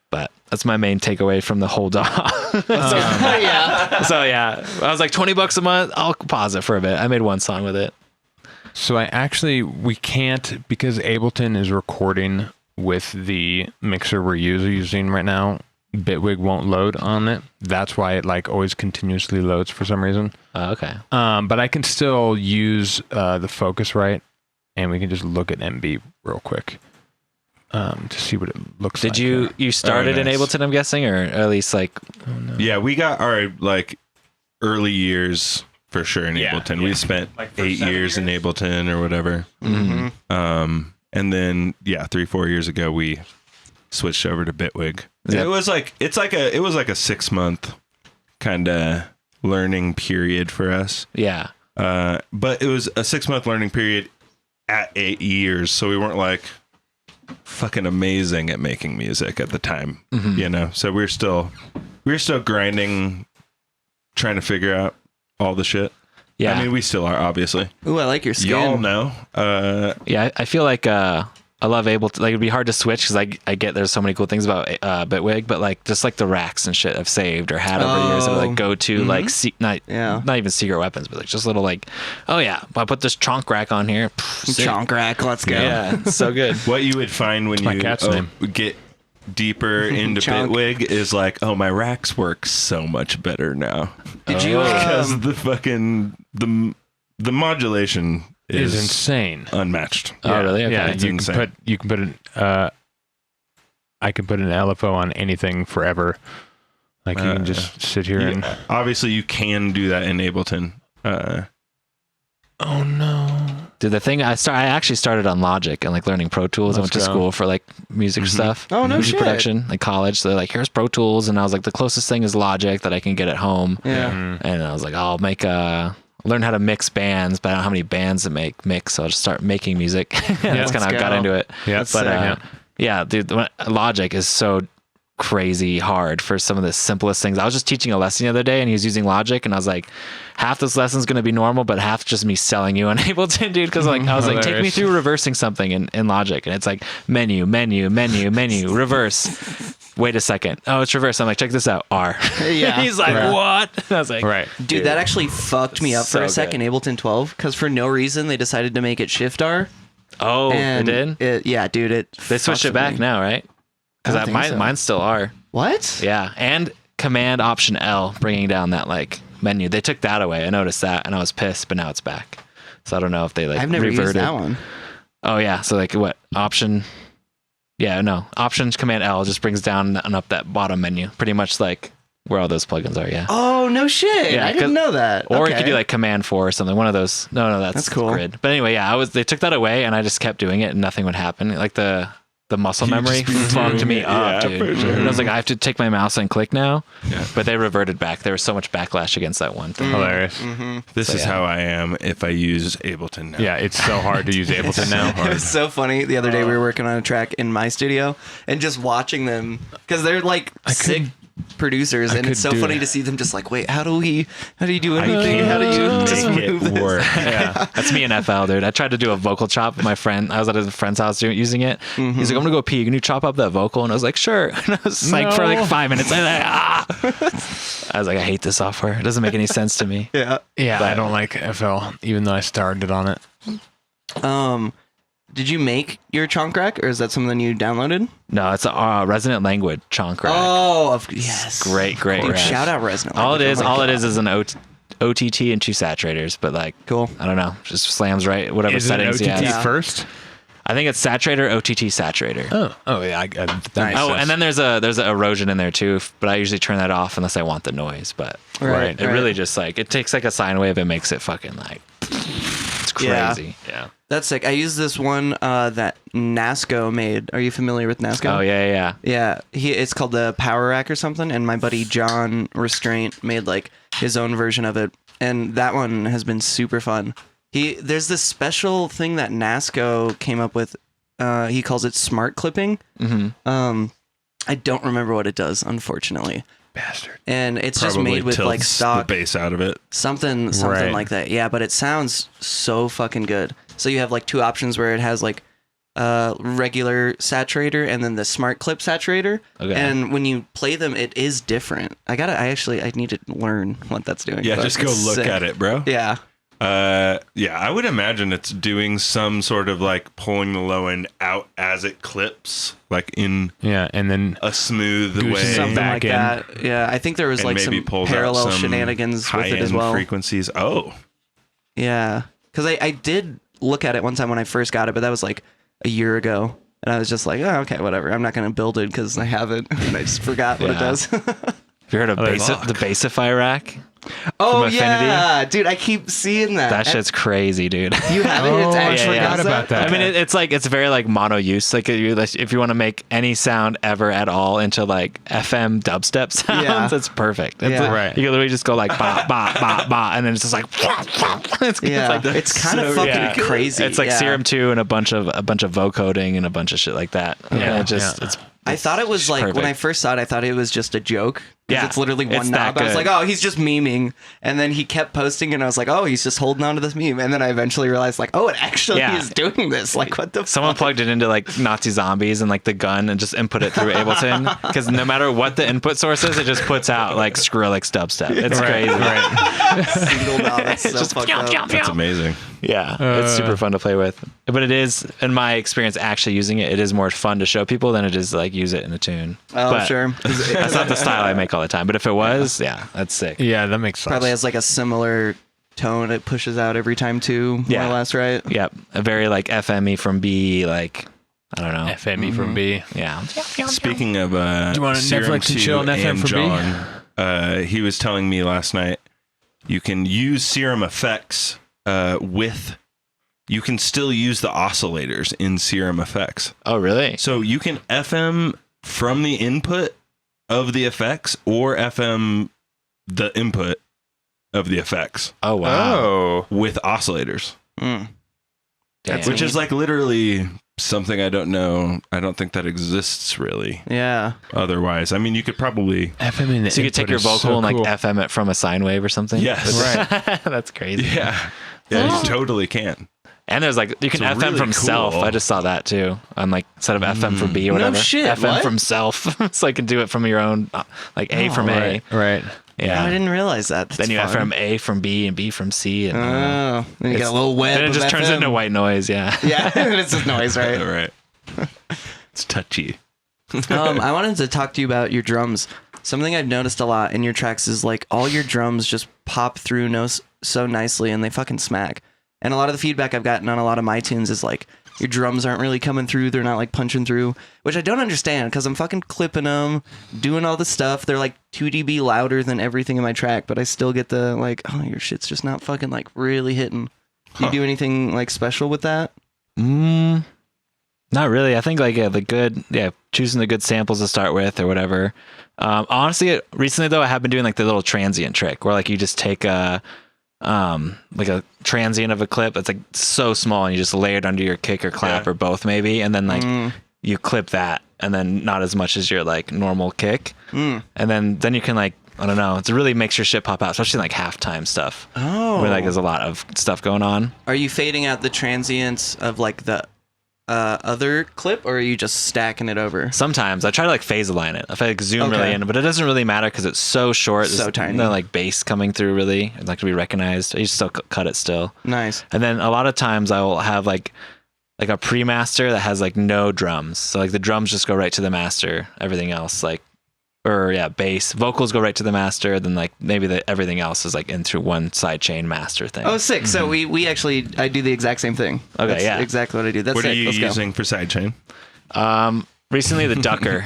But that's my main takeaway from the whole DAW. Yeah. So yeah, I was like $20 a month. I'll pause it for a bit. I made one song with it. So we can't, because Ableton is recording with the mixer we're using right now. Bitwig won't load on it. That's why it like always continuously loads for some reason. Okay. But I can still use the Focusrite, and we can just look at MB real quick to see what it looks like. Did you started in nice. Ableton? I'm guessing, or at least like. Yeah, we got our like early years for sure in Ableton. We spent Like for 8 years in Ableton or whatever. And then 3-4 years ago we switched over to Bitwig. Yep. It was like it was like a 6-month kind of learning period for us. Yeah. But it was a 6-month learning period at 8 years, so we weren't like fucking amazing at making music at the time, you know. So we were still grinding, trying to figure out all the shit. Yeah. I mean, we still are, obviously. Ooh, I like your skin. Y'all know. Yeah, I feel like I love Ableton. Like it'd be hard to switch because I get there's so many cool things about Bitwig, but like just like the racks and shit I've saved or had over the years that are like go to like not even secret weapons, but like just little like, oh yeah, I put this Chonk Rack on here. Sick. Chonk Rack, let's go. Yeah, it's so good. What you would find when my you cat's name. get deeper into Chonk. Bitwig is like, oh, my racks work so much better now. Did you? Because the fucking the modulation is is insane. unmatched. Oh, really? Okay. Yeah, It's insane. you can put an I can put an LFO on anything forever. Like you can just sit here and Obviously, you can do that in Ableton. oh no. Dude, the thing I actually started on Logic and like learning Pro Tools. I went to Let's go. school for like music stuff. Oh, no music shit. production, like college. So they're like, here's Pro Tools, and I was like, the closest thing is Logic that I can get at home. Yeah. And I was like, I'll learn how to mix bands, but I don't know how many bands to mix. So I'll just start making music. That's kind of how I got into it. Yeah, But yeah, dude, Logic is so crazy hard for some of the simplest things. I was just teaching a lesson the other day and he was using Logic and I was like, half this lesson's going to be normal, but half just me selling you on Ableton, dude. Cause like, I was like, take me through reversing something in Logic. And it's like menu, reverse. Wait a second. Oh, it's reverse. I'm like, check this out. R. Yeah. He's like, what? And I was like, Dude, that actually fucked me up for a second, Ableton 12, because for no reason they decided to make it Shift R. Oh, they did? Yeah, dude. They switched it back now, right? Because mine's still R. What? Yeah, and Command Option L, bringing down that like menu. They took that away. I noticed that, and I was pissed. But now it's back. So I don't know if they like I've never reverted. used that one. Oh yeah, so like what option? Yeah, no options. Command L just brings down and up that bottom menu, pretty much like where all those plugins are. Yeah. Oh no shit! Yeah, I didn't know that. Or you could do like Command 4 or something. One of those. No, that's cool. Grid. But anyway, yeah, they took that away, and I just kept doing it, and nothing would happen. Like the muscle memory fucked me up, dude. For sure. And I was like, I have to take my mouse and click now. Yeah. But they reverted back. There was so much backlash against that one thing. Hilarious. This is how I am if I use Ableton now. Yeah, it's so hard to use Ableton now. It was so funny. The other day we were working on a track in my studio and just watching them because they're like sick producers, and it's so funny to see them just like, wait, how do you do anything? How do you just move this? work? Yeah, that's me and FL, dude. I tried to do a vocal chop with my friend. I was at a friend's house using it. He's like, I'm gonna go pee. Can you chop up that vocal? And I was like, sure. And I was like, for like 5 minutes. I was like, I hate this software. It doesn't make any sense to me. Yeah. Yeah, I don't like FL, even though I started on it. Did you make your Chonk Rack, or is that something you downloaded? No, it's a Resonant Language Chonk Rack. Oh, yes. Great Dude, rack. shout out Resonant. All it Language. is an OTT and 2 saturators, but like, Cool. I don't know, just slams right whatever Is it settings OTT he has. first? I think it's saturator, OTT saturator. Oh yeah. That makes Nice. Oh, sense. and then there's a erosion in there too, but I usually turn that off unless I want the noise. But Right. it really just like it takes like a sine wave and makes it fucking like it's crazy. Yeah. That's sick. I use this one that Nasco made. Are you familiar with Nasco? Oh yeah. Yeah, it's called the Power Rack or something, and my buddy John Restraint made like his own version of it, and that one has been super fun. There's this special thing that Nasco came up with. He calls it smart clipping. Mm-hmm. I don't remember what it does, unfortunately. Bastard. And it's Probably just made with like tilts stock the bass out of it. something Right. like that. Yeah, but it sounds so fucking good. So you have like 2 options where it has like regular saturator and then the smart clip saturator. Okay. And when you play them, it is different. I need to learn what that's doing. Yeah, but just go it's look sick. at it, bro. Yeah. Yeah, I would imagine it's doing some sort of like pulling the low end out as it clips, like in Yeah, and then a smooth Gooses way. Something back like in. that. Yeah, I think there was and like maybe some pulls out parallel some shenanigans with it as high-end well. frequencies. Oh, Yeah, because I did look at it one time when I first got it, but that was like a year ago. And I was just like, oh, okay, whatever. I'm not going to build it because I haven't. And I just forgot what it Yeah. does. Have you heard of the Basify rack? Oh, Affinity? yeah. Dude, I keep seeing that. That shit's crazy, dude. You have it? Oh, It's I actually forgot does about that. I mean, it's very like mono use. Like if you want to make any sound ever at all into like FM dubstep sounds, Yeah. it's perfect. It's Yeah. like, Right. You can literally just go like ba ba ba ba, and then it's just like Yeah, like the- it's kind of fucking yeah. crazy. It's like yeah. Serum 2 and a bunch of vocoding and a bunch of shit like that. Yeah, And it's I thought it was like, when perfect. I first saw it, I thought it was just a joke. 'Cause Yeah, it's literally it's one that knob. I was good. like, oh, he's just memeing. And then he kept posting, and I was like, oh, he's just holding on to this meme. And then I eventually realized, like, oh, it actually Yeah. is doing this. Like, what the Someone fuck? plugged it into like Nazi zombies and like the gun and just input it through Ableton because no matter what the input source is, it just puts out like Skrillex dubstep. It's crazy. Single knob. That's so just fucked up. that's amazing. Yeah, it's super fun to play with. But it is, in my experience, actually using it, it is more fun to show people than it is to like use it in a tune. Oh, But sure. That's not the style I make all the time. But if it was, yeah, that's sick. Yeah, that makes sense. Probably has like a similar tone it pushes out every time too, more Yeah. or less, right? Yep, a very like FME from B, like I don't know. FME from B. Yeah. Speaking of, Do you want to Serum Netflix and 2 chill on FM and for B? John, he was telling me last night you can use Serum effects with. You can still use the oscillators in Serum effects. Oh, really? So you can FM from the input of the effects or FM the input of the effects. Oh wow. With oscillators. Mm. Damn. Which is like literally something I don't know. I don't think that exists really. Yeah. Otherwise, I mean, you could probably FM in the So you could take your vocal and like cool. FM it from a sine wave or something. Yes. Right. That's crazy. yeah, you totally can. And there's like, you can It's FM really from cool. self. I just saw that too. On like, instead of FM from B or No whatever. shit, FM what? from self. So I can do it from your own, like A from A. Right. Yeah. I didn't realize that. That's Then you fun. FM A from B and B from C. And Oh, then you it's- got a little web. then it of just turns FM. into white noise. Yeah. Yeah, it's just noise, right? All right. It's touchy. I wanted to talk to you about your drums. Something I've noticed a lot in your tracks is like all your drums just pop through so nicely and they fucking smack. And a lot of the feedback I've gotten on a lot of my tunes is like your drums aren't really coming through. They're not like punching through, which I don't understand because I'm fucking clipping them, doing all the stuff. They're like 2 dB louder than everything in my track, but I still get the like, oh, your shit's just not fucking like really hitting. Do you do anything like special with that? Not really. I think like choosing the good samples to start with or whatever. Honestly, recently though, I have been doing like the little transient trick where like you just take like a transient of a clip that's like so small and you just lay it under your kick or clap or both maybe, and then like you clip that and then not as much as your like normal kick, and then you can like, I don't know, it really makes your shit pop out, especially like halftime stuff. Oh, Where like there's a lot of stuff going on. Are you fading out the transients of like the other clip, or are you just stacking it over? Sometimes I try to like phase align it. If I like zoom Okay. really in, but it doesn't really matter because it's so short. So There's tiny. no like bass coming through really. It's like to be recognized. I just still cut it still. Nice. And then a lot of times I will have like a pre-master that has like no drums. So like the drums just go right to the master. Everything else bass, vocals go right to the master. Then like maybe everything else is like in through one side chain master thing. Oh, sick. So we actually, I do the exact same thing. Okay, That's yeah. exactly what I do. That's What are sick. you Let's go. using for sidechain? Recently the Ducker.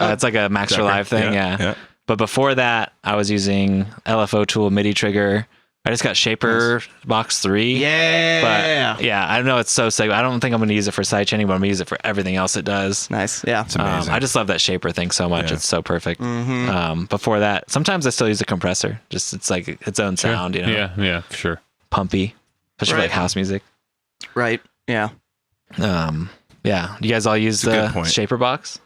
It's like a Max for Ducker. Live thing. Yeah, Yeah. yeah. But before that, I was using LFO Tool MIDI trigger. I just got Shaper Box 3. Yeah. But yeah, I know it's so sick. I don't think I'm going to use it for sidechaining, but I'm going to use it for everything else it does. Nice. Yeah. It's amazing. I just love that Shaper thing so much. Yeah. It's so perfect. Mm-hmm. Before that, sometimes I still use a compressor. Just it's like its own sound, you know, Yeah, for sure. pumpy, especially for Right. like house music. Right. Yeah. Yeah. You guys all use a good the point. Shaper Box?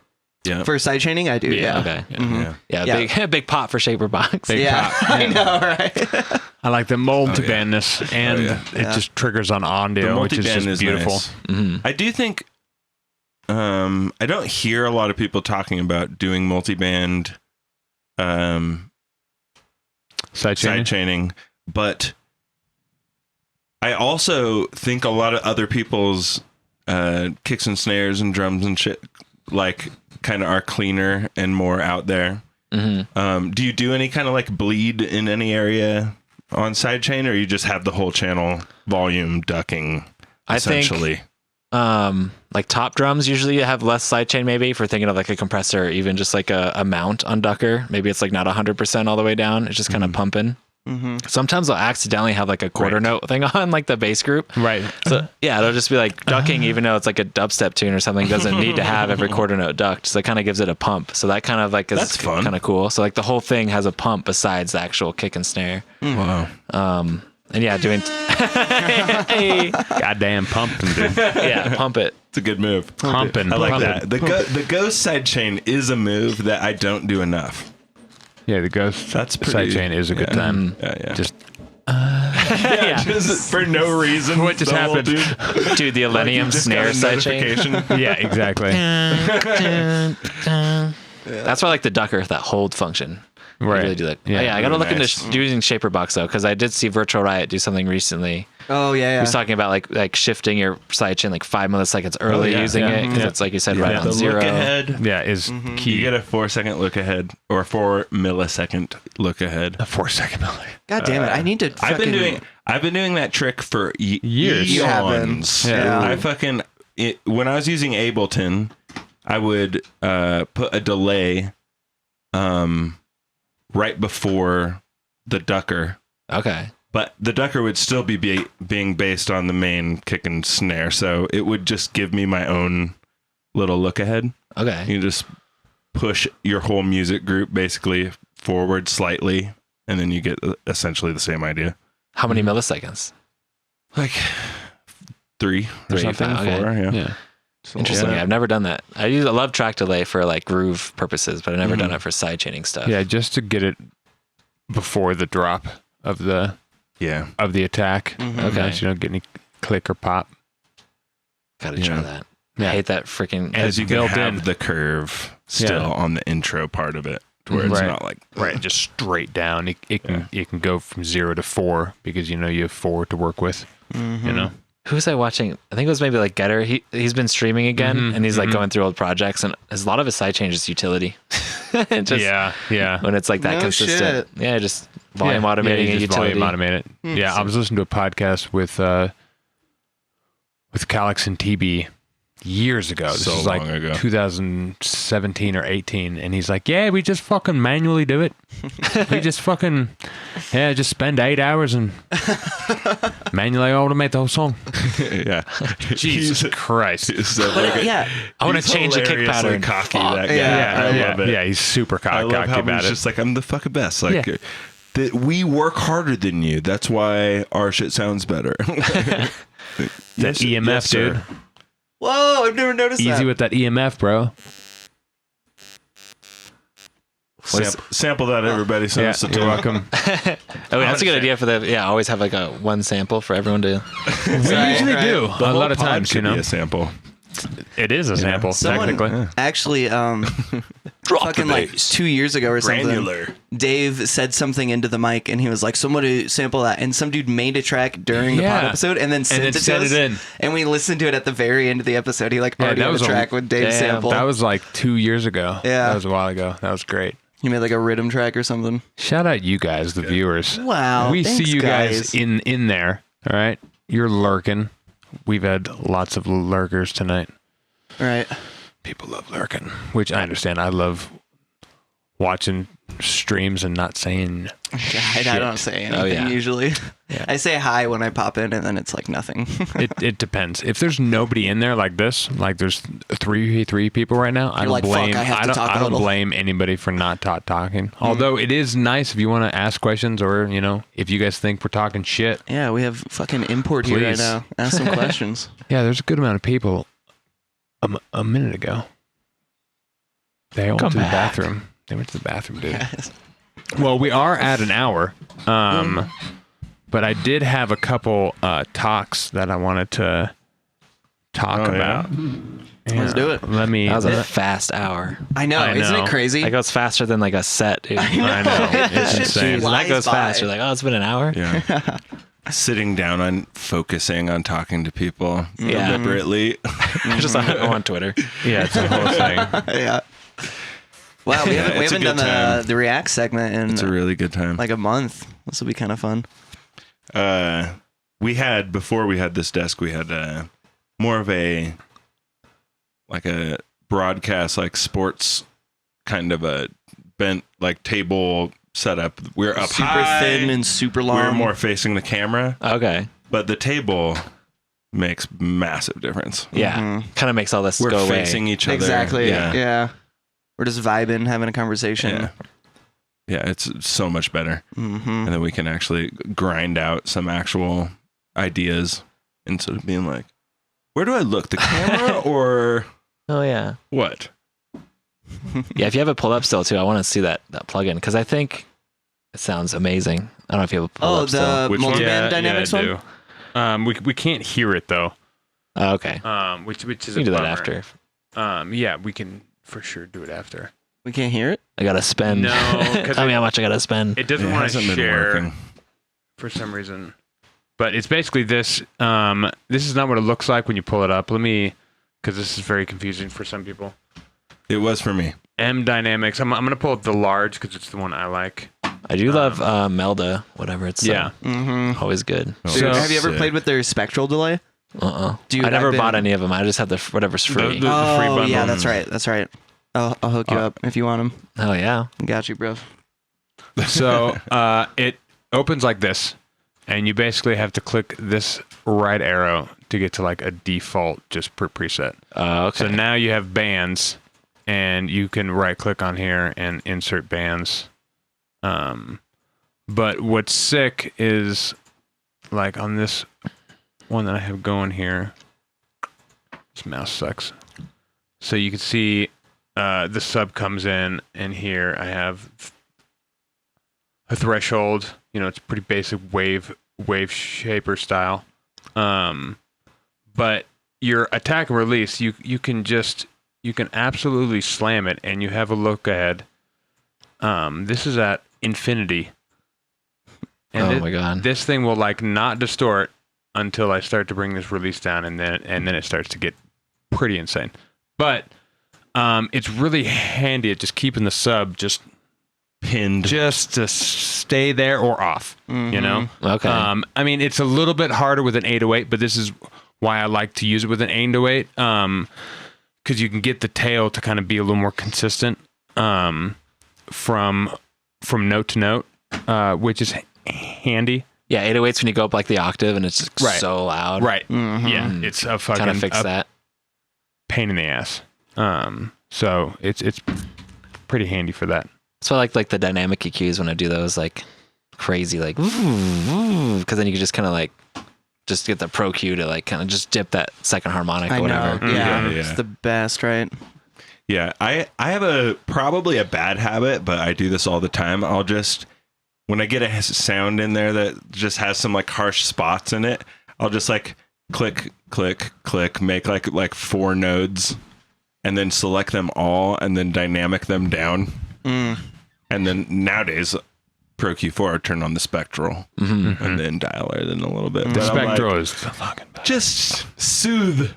yeah. For sidechaining, I do. Yeah. Okay. Mhm. Yeah. Yeah, big pop for Shaper Box. Big Yeah. pop. I know, right? I like the multi Oh, yeah. bandness, and yeah. it Yeah. just triggers on The audio, which is multiband just is beautiful. nice. Mhm. I do think I don't hear a lot of people talking about doing multiband Side side chaining, but I also think a lot of other people's kicks and snares and drums and shit like kind of are cleaner and more out there. Mhm. Do you do any kind of like bleed in any area on sidechain, or you just have the whole channel volume ducking I think essentially? like top drums usually have less sidechain maybe, if we're thinking of like a compressor or even just like a mount on Ducker. Maybe it's like not 100% all the way down. It's just kind of pumping. Mm-hmm. Sometimes I'll accidentally have like a quarter Right. note thing on like the bass group. Right. So yeah, it'll just be like ducking, even though it's like a dubstep tune or something. It doesn't need to have every quarter note ducked. So it kind of gives it a pump. So that kind of like is That's fun. kind of cool. So like the whole thing has a pump besides the actual kick and snare. Wow. And yeah, doing Hey. Goddamn pumping, dude. Yeah, pump it. It's a good move. Pumping. I like pumping. that. The ghost sidechain is a move that I don't do enough. Yeah, the ghost That's pretty- sidechain is a good yeah. time. Yeah. Just Yeah. Just for no reason. What just the whole happened? dude- Dude, the Elenium just snare got a sidechain. notification. yeah, exactly. That's why I like the Ducker, that hold function. I Right. really do that. Yeah, Yeah, I gotta really look nice. into using Shaper Box though, because I did see Virtual Riot do something recently. Oh yeah. He Yeah. was talking about like shifting your sidechain like 5 milliseconds early yeah, using yeah, it, because yeah. it's like you said, Yeah. right on The zero. look ahead. Yeah, is You key. get a 4-second look ahead or a 4 millisecond look ahead. a 4-second delay. God damn it! I need to. I've been fucking- doing that trick for Years. You haven't. eons. Yeah. I when I was using Ableton, I would put a delay right before the Ducker, Okay. but the Ducker would still be being based on the main kick and snare, so it would just give me my own little look ahead. Okay. You just push your whole music group basically forward slightly and then you get essentially the same idea. How many milliseconds? Like 3 or 3, something, 5, okay. 4, yeah. Yeah. Interesting. Yeah. I've never done that. I love track delay for like groove purposes, but I've never done it for sidechaining stuff. Yeah, just to get it before the drop of the attack. Okay. So you don't get any click or pop. Gotta try that. Yeah. I hate that freaking. As you can built have in. the curve still on the intro part of it, to where it's Right. not like Just straight down. It can go from 0 to 4 because you have 4 to work with. You know. Who was I watching? I think it was maybe like Getter. He's been streaming again, and he's like going through old projects, and a lot of his sidechain is utility. Yeah. When it's like that No consistent. shit. Yeah, just volume automating you a just utility. volume automate it. Yeah, I was listening to a podcast with Calix and TB years ago. This So is like long ago. 2017 or 18, and he's like, "Yeah, we just fucking manually do it. We just fucking just spend 8 hours and manually automate the whole song." yeah. Jesus Christ! I want to change the kick pattern. Cocky, that guy. Yeah, I love it. Yeah, he's super I love cocky how about he's it. just like, I'm the fucking best. Like, that we work harder than you. That's why our shit sounds better. That EMF, dude. sir. Whoa, I've never noticed Easy that. with that EMF, bro. Sample that, everybody. Yeah, you're welcome. Oh, that's a good idea for always have like a one sample for everyone to. We usually do The a whole lot of pod times, could be a sample. It is a sample, Someone technically. actually, fucking like 2 years ago or something, Granular. Dave said something into the mic, and he was like, "Somebody sample that." And some dude made a track during the pod episode, and then sent it to us. And we listened to it at the very end of the episode. He already that had was a a- track with Dave's sample. That was like 2 years ago. Yeah. That was a while ago. That was great. He made like a rhythm track or something. Shout out you guys, the viewers. Wow, We thanks, see you guys. in there. All right. You're lurking. We've had lots of lurkers tonight. Right. People love lurking, which I understand. I love watching streams and not saying God, I don't say anything yeah. usually. Yeah. I say hi when I pop in, and then it's like nothing. it depends. If there's nobody in there like this, like there's three people right now, I don't like, fuck, blame. I have to talk a I don't little. blame anybody for not talking. Although it is nice if you want to ask questions, or if you guys think we're talking shit. Yeah, we have fucking Mport here right Please. now. Ask some questions. Yeah, there's a good amount of people. A minute ago, they went to the bathroom. They went to the bathroom, dude. Well, we are at an hour, but I did have a couple talks that I wanted to talk about. Let's do it. Let me. That was a fast hour. I know, I isn't know. it crazy? That goes faster than like a set, dude. I know. It's Shit insane. flies That goes by. fast. You're like, oh, it's been an hour. Yeah. Sitting down on focusing on talking to people Yeah. deliberately. Just I'm on Twitter. Yeah, it's a whole thing. Yeah. Wow, we Yeah, haven't, we it's a haven't good done time. the React segment in It's a really good time. like a month. This will be kind of fun. Before we had this desk, we had more of a broadcast, like sports kind of a bent like table setup. We're up Super high, thin and super long. we're more facing the camera, Okay. but the table makes massive difference. Yeah. Kind of makes all this We're go away. facing each other. Exactly. Yeah. Yeah. We're just vibing, having a conversation. Yeah. Yeah, it's so much better. Mm-hmm. And then we can actually grind out some actual ideas instead of being like, where do I look? The camera or Oh yeah. what? Yeah. If you have it pulled up still too, I want to see that plugin because I think it sounds amazing. I don't know if you have it pulled Oh, up still. the Which one? multiband dynamics I one? do. We can't hear it though. Oh, okay. Which is You a can do that bummer. after. Yeah, we can for sure do it after. We can't hear it? I gotta spend. No, 'cause Tell me how much I gotta spend. It doesn't It want hasn't to been share working. for some reason. But it's basically this. This is not what it looks like when you pull it up. Let me, because this is very confusing for some people. It was for me. MDynamics. I'm gonna pull up the large because it's the one I like. I do love Melda, whatever it's. Yeah. Mm-hmm. Always good. Oh, Dude, So- have you ever sick. played with their spectral delay? Dude, I never I've bought been- any of them. I just have the whatever's free. The free Oh, bundle. yeah, that's right. That's right. I'll hook you up if you want them. Oh yeah. Got you, bro. So it opens like this, and you basically have to click this right arrow to get to like a default just preset. Okay. So now you have bands, and you can right click on here and insert bands. But what's sick is like on this one that I have going here. This mouse sucks. So you can see the sub comes in, and here I have a threshold. You know, it's pretty basic wave shaper style. But your attack and release, you can absolutely slam it, and you have a look ahead. This is at infinity. And my god! This thing will like not distort until I start to bring this release down, and then it starts to get pretty insane. But it's really handy at just keeping the sub just pinned, just to stay there or off. You know? Okay. I mean, it's a little bit harder with an 808, but this is why I like to use it with an 808, because you can get the tail to kind of be a little more consistent from note to note, which is handy. Yeah, 808s when you go up like the octave and it's just so loud. Right. Yeah, it's a fucking Kind of fix that. pain in the ass. So it's pretty handy for that. So I like the dynamic EQs when I do those like crazy like because then you can just kind of like just get the pro cue to like kind of just dip that second harmonic or whatever. Yeah, Yeah. it's the best, right? Yeah, I have probably a bad habit, but I do this all the time. I'll just, when I get a sound in there that just has some like harsh spots in it, I'll just like click, click, click, make like 4 nodes, and then select them all, and then dynamic them down. And then nowadays, Pro Q4, turn on the spectral, and then dial it in a little bit. The But I'm spectral like, is the fucking best. just soothe.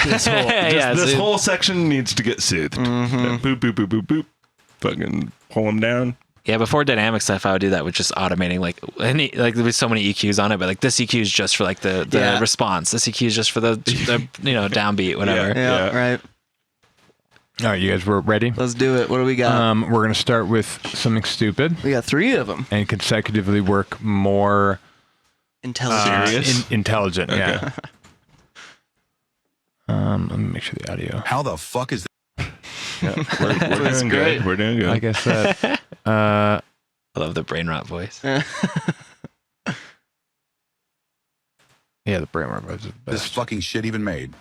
This whole section needs to get soothed. Boop, boop, boop, boop, boop. Fucking pull them down. Yeah, before dynamic stuff, I would do that with just automating like there'd be so many EQs on it, but like this EQ is just for like the response. This EQ is just for the downbeat, whatever. Yeah, right. All right, you guys, we're ready. Let's do it. What do we got? We're gonna start with something stupid We got 3 of them. and consecutively work more Intelligent. Serious? intelligent. Yeah. Let me make sure the audio. How the fuck is We're doing great. good. We're doing good. Like I said, I love the brain rot voice. yeah, the brain rot is the this best. fucking shit even made?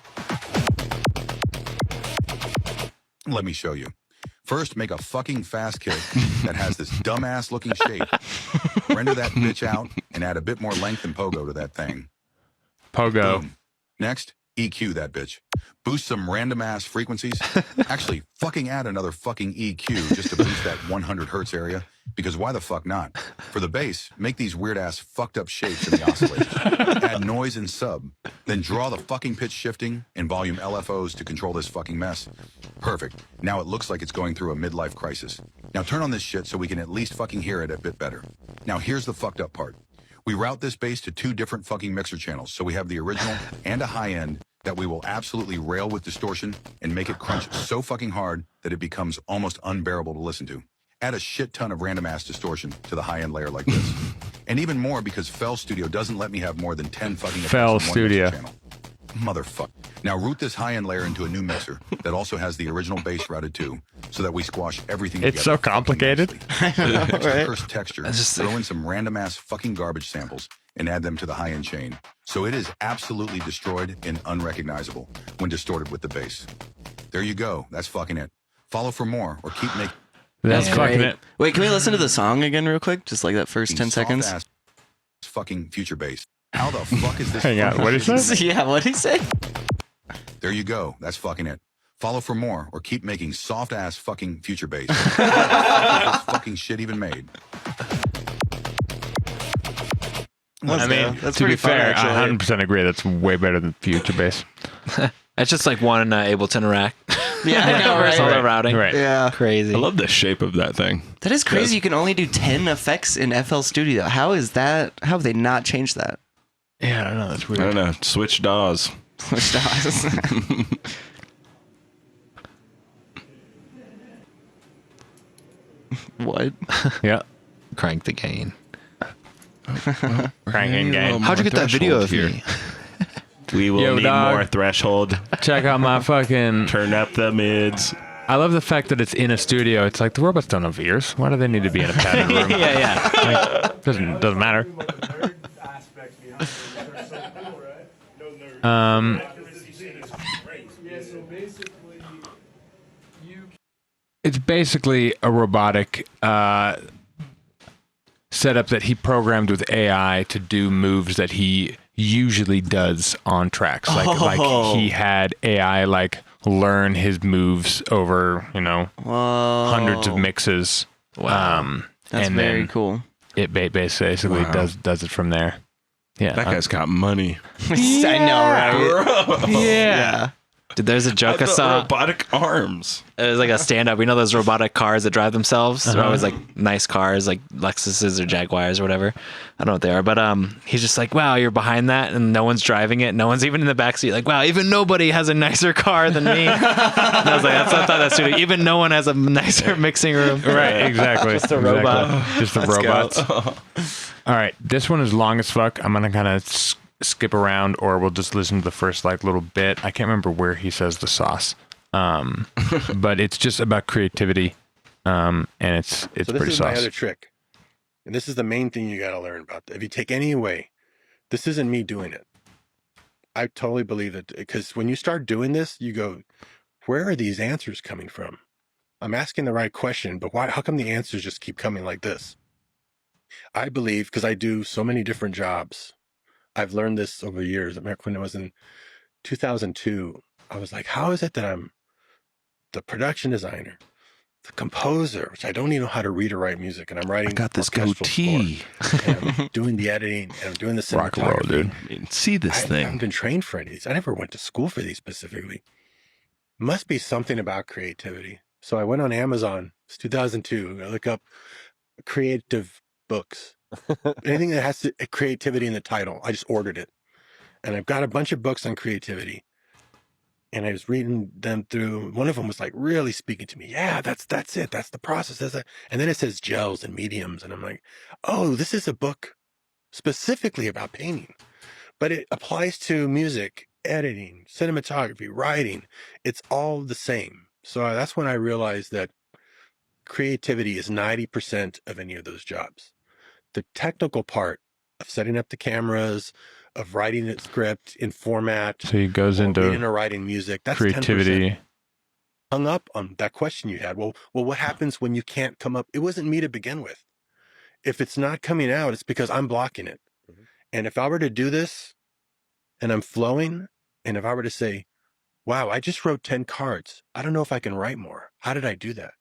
Let me show you. First, make a fucking fast kick that has this dumbass looking shape. Render that bitch out and add a bit more length and pogo to that thing. Pogo. Boom. Next, EQ that bitch. Boost some random ass frequencies. Actually, fucking add another fucking EQ just to boost that 100 hertz area. Because why the fuck not? For the bass, make these weird ass fucked up shapes in the oscillators. Add noise and sub. Then draw the fucking pitch shifting and volume LFOs to control this fucking mess. Perfect. Now it looks like it's going through a midlife crisis. Now turn on this shit so we can at least fucking hear it a bit better. Now here's the fucked up part. We route this bass to 2 different fucking mixer channels, so we have the original and a high end that we will absolutely rail with distortion and make it crunch so fucking hard that it becomes almost unbearable to listen to. Add a shit ton of random ass distortion to the high end layer like this. And even more because Fell Studio doesn't let me have more than 10 fucking effects Fell on one Studio. mixer channel. Motherfucker. Now route this high end layer into a new mixer that also has the original bass routed too, so that we squash everything It's together so complicated. fucking nicely. right? First texture, throw in some random ass fucking garbage samples and add them to the high end chain. So it is absolutely destroyed and unrecognizable when distorted with the bass. There you go. That's fucking it. Follow for more or keep making That's fucking Great. it. Wait, can we listen to the song again real quick? Just like that first 10 seconds. soft-ass fucking future bass. How the fuck is this? Hang on, fucking what is shit? that? Yeah, what'd he say? There you go. That's fucking it. Follow for more or keep making soft ass fucking future bass. This fucking shit even made. I mean, That's to be pretty fun, fair, actually. I 100% agree. That's way better than Future Bass. It's just like one Ableton rack. Yeah, I know, All the right? routing. Right. Yeah. Crazy. I love the shape of that thing. That is crazy. You can only do 10 effects in FL Studio. How is that? How have they not changed that? Yeah, I don't know. That's I weird. don't know. Switch DAWs. Which does. What? Yeah. Crank the gain. Cranking game. How'd you get that video of me? We will Yo, need dog. more threshold. Check out my fucking. Turn up the mids. I love the fact that it's in a studio. It's like the robots don't have ears. Why do they need to be in a padded room? Yeah. Like, doesn't matter. It's basically a robotic setup that he programmed with AI to do moves that he usually does on tracks. Like he had AI like learn his moves over, hundreds of mixes. Wow. That's and very then cool. It basically does it from there. Yeah, That guy's got money. I know, right? Yeah. Dude, there's a joke I saw. Robotic arms. It was like a stand-up. We know those robotic cars that drive themselves. They're always like nice cars, like Lexuses or Jaguars or whatever. I don't know what they are, but he's just like, wow, you're behind that, and no one's driving it. No one's even in the backseat. Like, wow, even nobody has a nicer car than me. And I was like, I thought that's true. Even no one has a nicer mixing room. Right, exactly. Just a robot. Just the robots. All right, this one is long as fuck. I'm gonna kind of skip around, or we'll just listen to the first like little bit. I can't remember where he says the sauce, but it's just about creativity, and it's So pretty this is my sauce. other trick, and this is the main thing you got to learn about. If you take any away, this isn't me doing it. I totally believe it, because when you start doing this, you go, where are these answers coming from? I'm asking the right question, but why? How come the answers just keep coming like this? I believe, because I do so many different jobs, I've learned this over years. When it was in 2002, I was like, how is it that I'm the production designer, the composer, which I don't even know how to read or write music, and I'm writing. I got this orchestral goatee. score, and I'm doing the editing, and I'm doing the cinematography. Rock and roll, dude. See this I thing. haven't been trained for any of these. I never went to school for these specifically. Must be something about creativity. So I went on Amazon. It's 2002. I look up creative books. Anything that has creativity in the title, I just ordered it. And I've got a bunch of books on creativity. And I was reading them through. One of them was like really speaking to me. Yeah, that's it. That's the process. And then it says gels and mediums. And I'm like, oh, this is a book specifically about painting. But it applies to music, editing, cinematography, writing. It's all the same. So that's when I realized that creativity is 90% of any of those jobs. The technical part of setting up the cameras, of writing a script in format, So he goes reading into or writing music, that's creativity. 10%. Hung up on that question you had. Well, what happens when you can't come up? It wasn't me to begin with. If it's not coming out, it's because I'm blocking it. Mhm. And if I were to do this and I'm flowing, and if I were to say, wow, I just wrote 10 cards. I don't know if I can write more. How did I do that?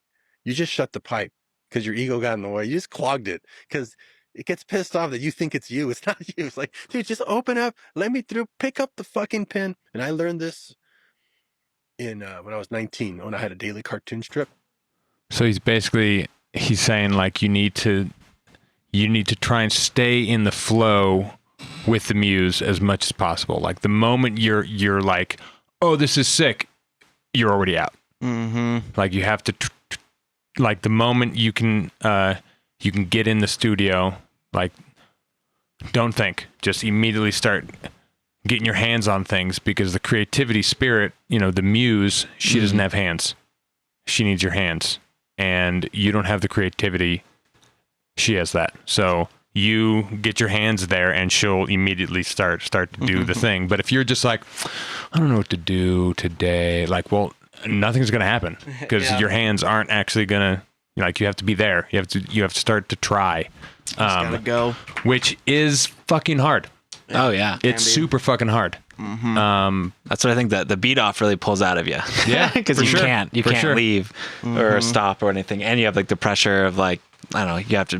You just shut the pipe because your ego got in the way. You just clogged it because it gets pissed off that you think it's you. It's not you. It's like, dude, just open up, let me through, pick up the fucking pen. And I learned this in when I was 19, when I had a daily cartoon strip. So he's saying like you need to try and stay in the flow with the muse as much as possible. Like the moment you're like, oh, this is sick, you're already out. Mm-hmm. Like you have to like the moment you can get in the studio, like don't think, just immediately start getting your hands on things, because the creativity spirit, the muse, she doesn't have hands. She needs your hands, and you don't have the creativity. She has that. So you get your hands there and she'll immediately start to do the thing. But if you're just like, I don't know what to do today, like, well, nothing's going to happen because your hands aren't actually going to, like, you have to be there. You have to start to try. Just gotta go. Which is fucking hard. Oh yeah, It's super fucking hard. that's what I think that the beat off really pulls out of you. Yeah, because for you sure. can't For sure. leave or stop or anything, and you have like the pressure of like, I don't know, you have to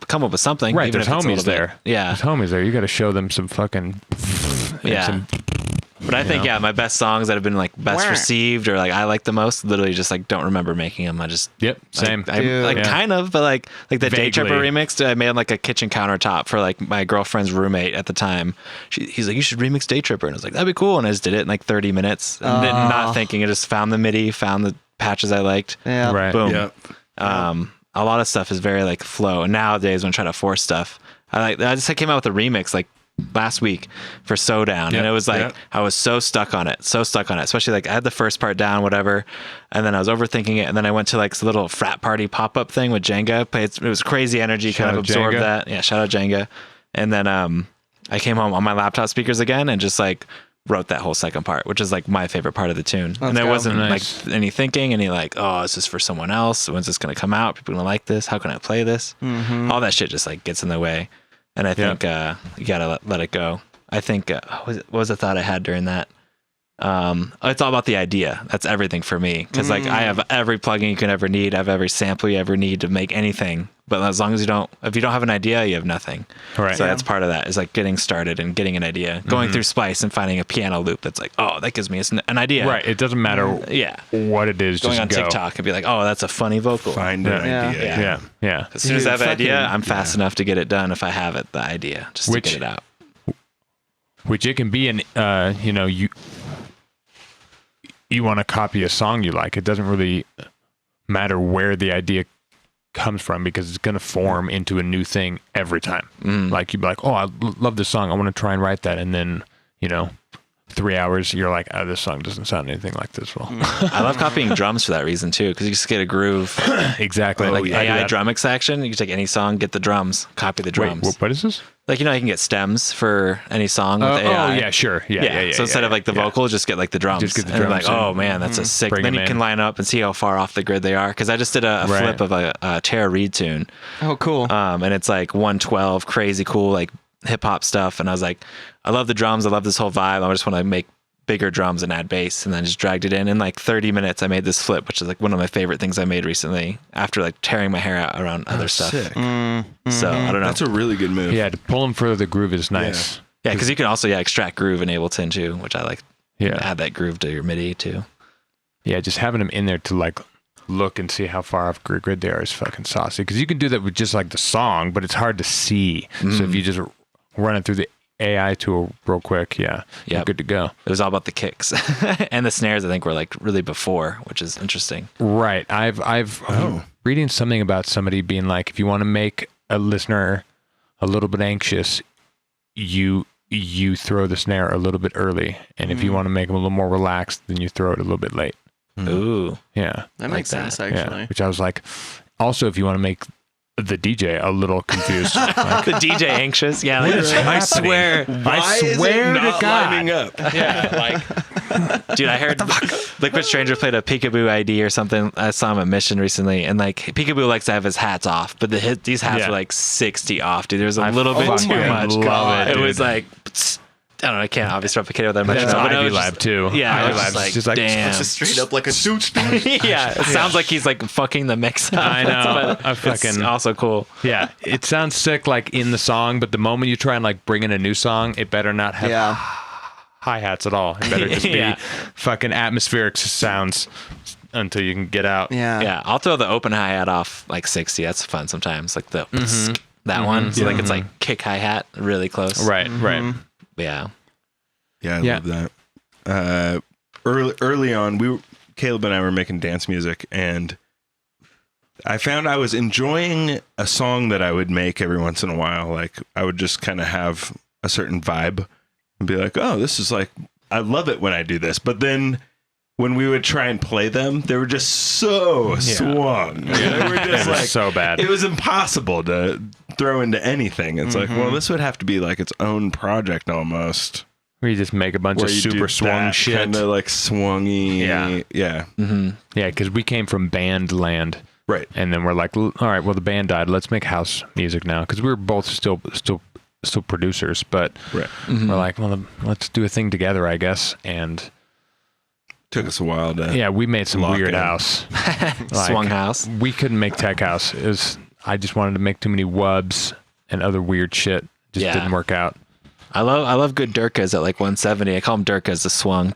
come up with something. Right, even there's if it's a homies little bit. there. Yeah, There's homies there. You got to show them some fucking... Yeah. some- but I think know? my best songs that have been like best received or like I like the most, literally just like don't remember making them. I just Yep, same. I kind of, but like the Day Tripper Vaguely. remix, I made on like a kitchen countertop for like my girlfriend's roommate at the time. He's like, you should remix Day Tripper, and I was like, that'd be cool, and I just did it in like 30 minutes, and then not thinking. I just found the MIDI, found the patches I liked. Yeah. Right. Boom. Yeah. A lot of stuff is very like flow, and nowadays when I try to force stuff, I came out with a remix like last week for So Down. And it was like, I was so stuck on it, especially like I had the first part down, whatever. And then I was overthinking it. And then I went to like this little frat party pop-up thing with Jenga. It was crazy energy, kind of absorbed that. Yeah. Shout out Jenga. And then I came home on my laptop speakers again and just like wrote that whole second part, which is like my favorite part of the tune. And there wasn't like any thinking, any like, oh, is this for someone else? When's this going to come out? People going to like this? How can I play this? All that shit just like gets in the way. And I think you gotta let it go. I think what was the thought I had during that? It's all about the idea. That's everything for me. Because like I have every plugin you can ever need. I have every sample you ever need to make anything. But as long as if you don't have an idea, you have nothing. Right. So that's part of that, is like getting started and getting an idea. Going through Splice and finding a piano loop that's like, oh, that gives me an idea. Right. It doesn't matter what it is. Going just on TikTok and be like, oh, that's a funny vocal. Find an idea. Yeah. As soon as I have an idea, I'm fast enough to get it done if I have the idea, just to get it out. Which it can be you want to copy a song you like. It doesn't really matter where the idea comes from, because it's going to form into a new thing every time. Like you'd be like, oh, I love this song, I want to try and write that. And then, 3 hours, you're like, oh, this song doesn't sound anything like this. Well, I love copying drums for that reason too, because you just get a groove. Exactly. Like AI drum extraction, you can take any song, get the drums, copy the drums. Wait, what is this? Like, you can get stems for any song with AI. Oh, yeah, sure. Yeah. So instead of like the vocal, just get like the drums. Just get the and drums. Like, oh man, that's a sick. Bring then you them can in. line up and see how far off the grid they are. Because I just did a flip of a Tara Reid tune. Oh, cool. And it's like 112, crazy cool, like hip hop stuff. And I was like, I love the drums. I love this whole vibe. I just want to make bigger drums and add bass, and then just dragged it in like 30 minutes. I made this flip, which is like one of my favorite things I made recently after like tearing my hair out around other stuff. Sick. So I don't know. That's a really good move. Yeah, to pull them for the groove is nice. Yeah, because you can also extract groove in Ableton too, which I like. Yeah, add that groove to your MIDI too. Yeah, just having them in there to like look and see how far off grid they are is fucking saucy. Because you can do that with just like the song, but it's hard to see. So if you just run it through the AI tool real quick, you're good to go. It was all about the kicks and the snares. I think were like really before, which is interesting. Right. I've reading something about somebody being like, if you want to make a listener a little bit anxious, you throw the snare a little bit early, and if you want to make them a little more relaxed, then you throw it a little bit late. Ooh, yeah, that makes sense actually. Yeah. Which I was like, also if you want to make the DJ a little confused. Like, the DJ anxious. Yeah, like, I swear to God. Lining up? Yeah, like, dude, I heard Liquid Stranger played a Peekaboo ID or something. I saw him at Mission recently, and like Peekaboo likes to have his hats off, but these hats were like 60 off, dude. There's a little bit too much. God, it was like, I don't know. I can't obviously replicate it that much. That's Ivy Lab too. Yeah, Ivy Lab's just like, damn. It's just straight up like a suit. Yeah, it sounds like he's like fucking the mix up. I know. It's also cool. Yeah, it sounds sick like in the song, but the moment you try and like bring in a new song, it better not have hi-hats at all. It better just be fucking atmospheric sounds until you can get out. Yeah. I'll throw the open hi-hat off like 60. That's fun sometimes. Like the that one. So like it's like kick hi-hat really close. Right. Yeah. Yeah, I love that. Early on, Caleb and I were making dance music, and I found I was enjoying a song that I would make every once in a while. Like I would just kind of have a certain vibe and be like, oh, this is like, I love it when I do this. But then when we would try and play them, they were just so swung. They were just like so bad. It was impossible to throw into anything. It's like, well, this would have to be like its own project almost. Where you just make a bunch of super swung shit. Kind of like swungy. Yeah. Yeah, because we came from band land. Right. And then we're like, all right, well, the band died. Let's make house music now. Because we were both still producers. But we're like, well, let's do a thing together, I guess. And took us a while to we made some weird house. Swung house. We couldn't make tech house. I just wanted to make too many wubs and other weird shit. Just didn't work out. I love good Durkas at like 170. I call them Durkas, the swung.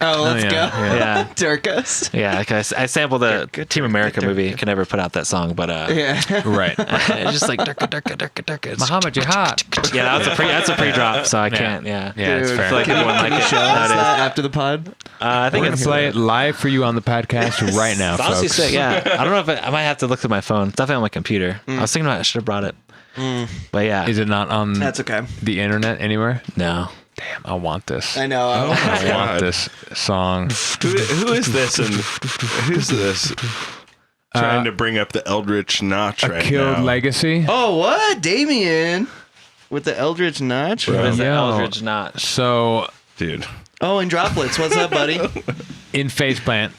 Oh, let's go. Yeah. Durkas. Yeah, I sampled the Team America movie. I can never put out that song, but right. It's just like Durka. Muhammad Jihad. Yeah, that's a pre-drop, so I can't. Yeah, it's fair. I feel like people wouldn't like it nowadays. After the pod. I think we're gonna play it live for you on the podcast right now, it's honestly folks. sick. Yeah, I don't know if I might have to look through my phone. It's definitely on my computer. I was thinking about I should have brought it. But yeah, Is it not on That's okay. the internet anywhere? no. Damn, I want this. I know. Oh my I God. want this song. Who is this and who's this? Trying to bring up the Eldritch Notch A right Killed now. Legacy. Oh, what? Damien with the Eldritch Notch? What is the Yo. Eldridge Notch? So Dude. Oh, and Droplets. What's up, buddy? in Faceplant,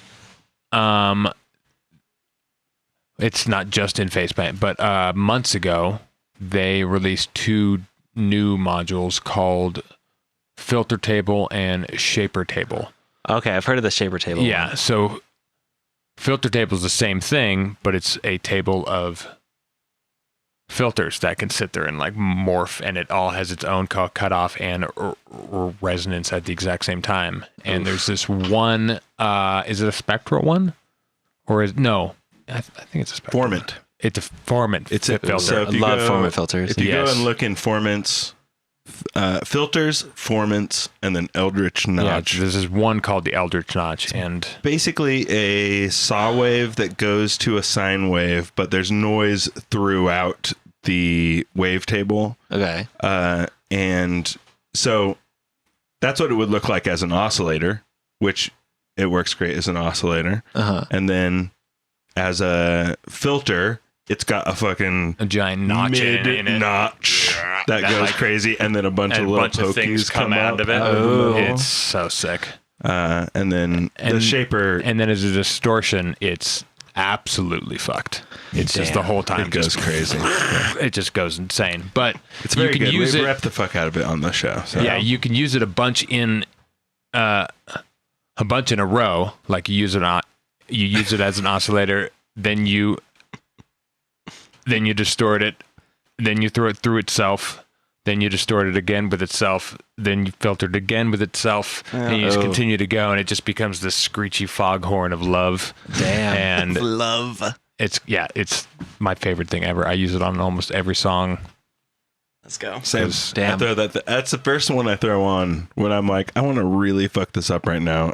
it's not just in Faceplant, but months ago they released 2 new modules called Filter Table and Shaper Table. Okay, I've heard of the Shaper table. Yeah, so Filter Table is the same thing, but it's a table of filters that can sit there and like morph, and it all has its own cutoff and resonance at the exact same time. And there's this one, is it a spectral one? Or is no? I think it's a spectral. Formant. It's a formant. It's a filter. so I if you love go- formant filters. If you Yes. go and look in formants, filters, formants, and then Eldritch Yeah, Notch. this is one called the Eldritch Notch, and Basically a saw wave that goes to a sine wave, but there's noise throughout the wavetable. Okay. And so that's what it would look like as an oscillator, which it works great as an oscillator. Uh-huh. And then as a filter, it's got a fucking a giant notch in it. notch that goes like- crazy, and then a bunch and of a little bunch of things pokies come out up of it. Oh. It's so sick. And then the And- shaper, And then as a distortion, it's absolutely fucked. It's just the whole time it goes just crazy. It just goes insane. But It's very you can good. use We it. rep the fuck out of it on the show. So. Yeah, you can use it a bunch in a row. Like you use it as an oscillator, then you distort it, then you throw it through itself, then you distort it again with itself, then you filter it again with itself, and you just continue to go, and it just becomes this screechy foghorn of love. Damn. And Love. it's my favorite thing ever. I use it on almost every song. Let's go. Same. Damn. I throw that's the first one I throw on when I'm like, I want to really fuck this up right now.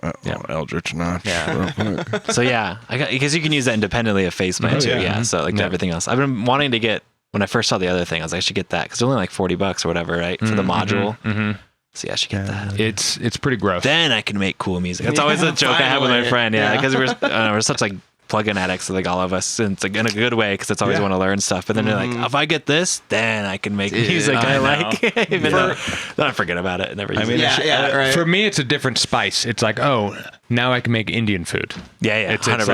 Eldritch Notch. Yeah. So yeah, because you can use that independently of Faceplant too. yeah. Yeah. So like everything else, I've been wanting to get. When I first saw the other thing, I was like, I should get that because it's only like $40 or whatever, right, for the module. So yeah, I should get that. It's pretty gross. Then I can make cool music. That's always a joke I have with my finally. friend. Yeah, Yeah. because we're such like plugin addicts, like all of us, and it's like in a good way because it's always want to learn stuff. But then they're like, if I get this, then I can make music I like. Even though then I forget about it and never use mean, it. Yeah, right. For me, it's a different spice. It's like, oh, now I can make Indian food. Yeah, It's 100%.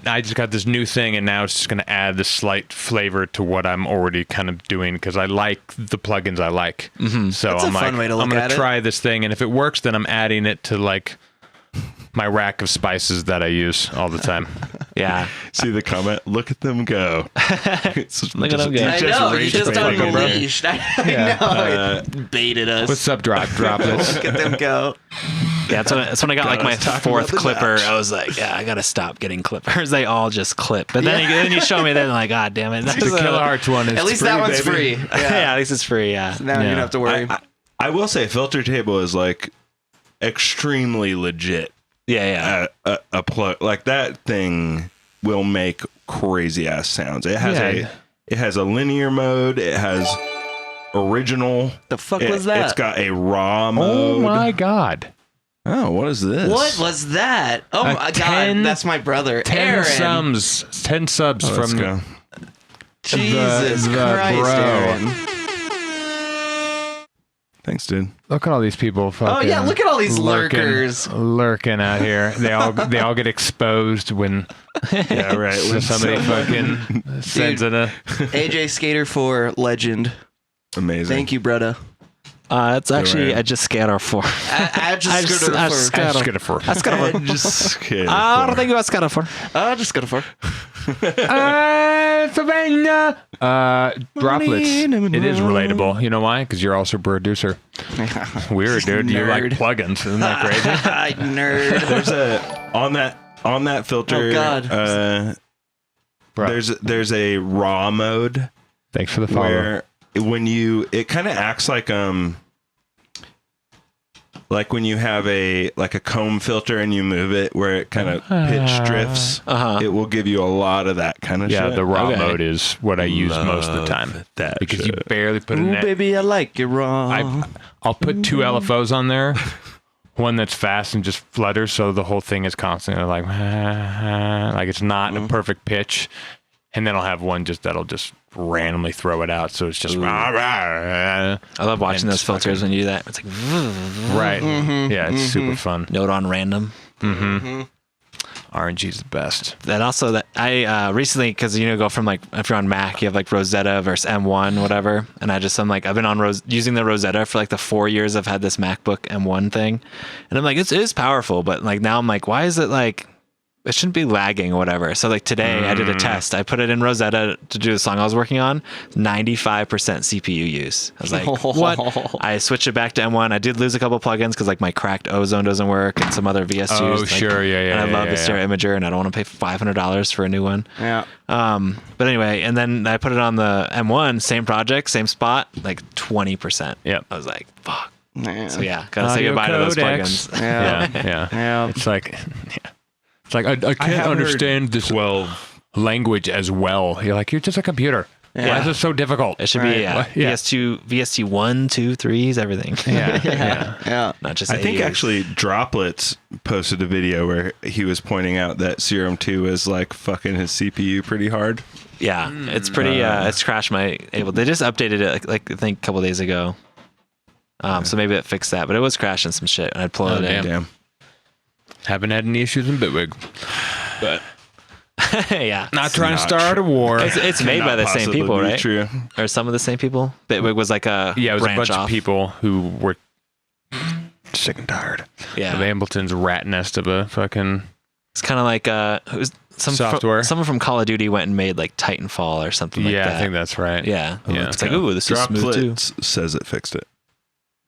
like I just got this new thing, and now it's just going to add this slight flavor to what I'm already kind of doing because I like the plugins I like. So That's a I'm fun like, way to I'm look going at to it. try this thing, and if it works, then I'm adding it to like my rack of spices that I use all the time. Yeah. See the comment? Look at them go. Look at them go. I know. You rage just baiting them, bro. unleashed. I know. It baited us. What's up, droplets? Look at them go. Yeah, that's when I got like my talking fourth about the clipper. notch. I was like, yeah, I gotta stop getting clippers. They all just clip. But then you show me that, and I'm like, God damn it. That's The Kilohertz one is At least that one's baby. free. yeah, at least it's free. Yeah. Now you Yeah. don't have to worry. I will say, filter table is like extremely legit. Yeah. A plug like that thing will make crazy ass sounds. It has a linear mode. It has original. The fuck was that? It's got a raw Oh mode. my god! Oh, what is this? What was that? Oh A my 10 god, that's my brother. 10 Aaron. subs Oh, let's from go. Jesus the Christ, bro. Aaron. Thanks, dude. Look at all these people. Fucking yeah, look at all these lurking out here. They all get exposed when Yeah, right. When somebody fucking sends in a. AJ Skater 4 legend. Amazing. Thank you, brother. It's actually Right. I just scatter for. I just Skater I 4. just- Let's get it for. I scatter for. Just kidding. I don't think you scatter for. I just Skater 4. Savannah. Droplets. It is relatable. You know why? Because you're also a producer. Weird, dude. You like nerd. plugins. Isn't that crazy? Nerd. There's a on that filter. Oh, God. Bro. There's a raw mode Thanks for the follow. where when it kind of acts like like when you have a comb filter and you move it where it kind of pitch drifts, it will give you a lot lot of that kind of shit. Yeah, the raw mode is what I use most of the time. That because shit. you barely put it in. Baby, I like it raw. I'll put two LFOs on there. One that's fast and just flutters, so the whole thing is constantly like it's not a perfect pitch. And then I'll have one that'll just randomly throw it out, so it's just I love watching those filters when you do that. It's like right. Yeah, it's super fun. Note on random. RNG's the best. That also that I recently, because go from like if you're on Mac you have like Rosetta versus M1 whatever, and I've been on using the Rosetta for like the 4 years I've had this MacBook M1 thing, and I'm like it is powerful, but like now I'm like why is it like it shouldn't be lagging or whatever. So like today I did a test. I put it in Rosetta to do the song I was working on. 95% CPU use. I was like, what? I switched it back to M1. I did lose a couple plugins because like my cracked Ozone doesn't work and some other VS2s. Oh, sure. Yeah. And I love the Stereo Imager and I don't want to pay $500 for a new one. Yeah. But anyway, and then I put it on the M1, same project, same spot, like 20%. Yep. I was like, fuck. Man. So yeah, gotta say goodbye to those plugins. Yeah. It's like, It's like I can't understand this language as well. You're like, you're just a computer. Yeah. Why is it so difficult? It should be VST 1, 2, 3s, everything. Yeah. Not just I think AUs. actually Droplets posted a video where he was pointing out that Serum 2 is like fucking his CPU pretty hard. Yeah, it's pretty. It's crashed my able. They just updated it like I think a couple days ago. So maybe it fixed that, but it was crashing some shit, and I'd pull it in. Damn. Haven't had any issues in Bitwig, but yeah, not trying to not start a war. It's made by the same Possibly people, be right? True. Or some of the same people. Bitwig was like a Yeah, it was a branch bunch off. of people who were sick and tired Yeah, of Ableton's rat nest of a fucking it's kind of like who's some software. Someone from Call of Duty went and made like Titanfall or something like that. I think that's right. Yeah, Yeah. It's like ooh, this is smooth too. Droplets says it fixed it.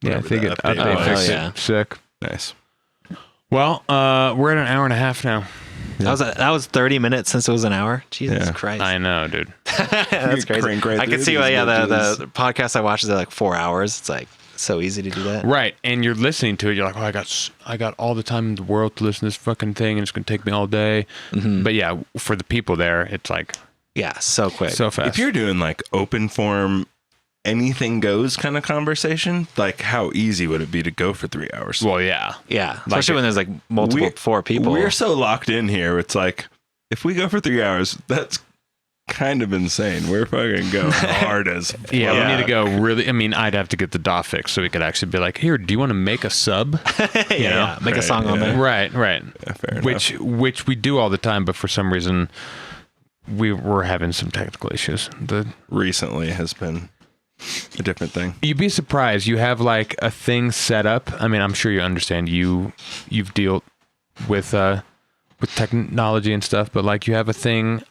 Yeah, I think Whatever it that update update was. fixed yeah. it. Sick. Nice. Well, we're at an hour and a half now. That was 30 minutes since it was an hour. Jesus Yeah. Christ. I know, dude. That's crazy. Crank right I can through see these why. Yeah, bitches. the podcast I watch is at like 4 hours. It's like so easy to do that. Right, and you're listening to it. You're like, oh, I got all the time in the world to listen to this fucking thing, and it's gonna take me all day. But yeah, for the people there, it's like Yeah, so quick. so fast. If you're doing like open form, anything goes kind of conversation, like how easy would it be to go for 3 hours? well, yeah, Yeah, especially when there's like multiple 4 people. We're so locked in here. It's like if we go for 3 hours, that's kind of insane. We're fucking going hard as fuck. yeah, we need to go really. I mean, I'd have to get the DAW fixed so we could actually be like, here, do you want to make a sub? yeah, make a Right, song on yeah. there. Right. Yeah, fair enough. Which we do all the time, but for some reason, we're having some technical issues. Recently has been a different thing. You'd be surprised. You have like a thing set up. I mean, I'm sure you understand. You've dealt with technology and stuff, but like you have a thing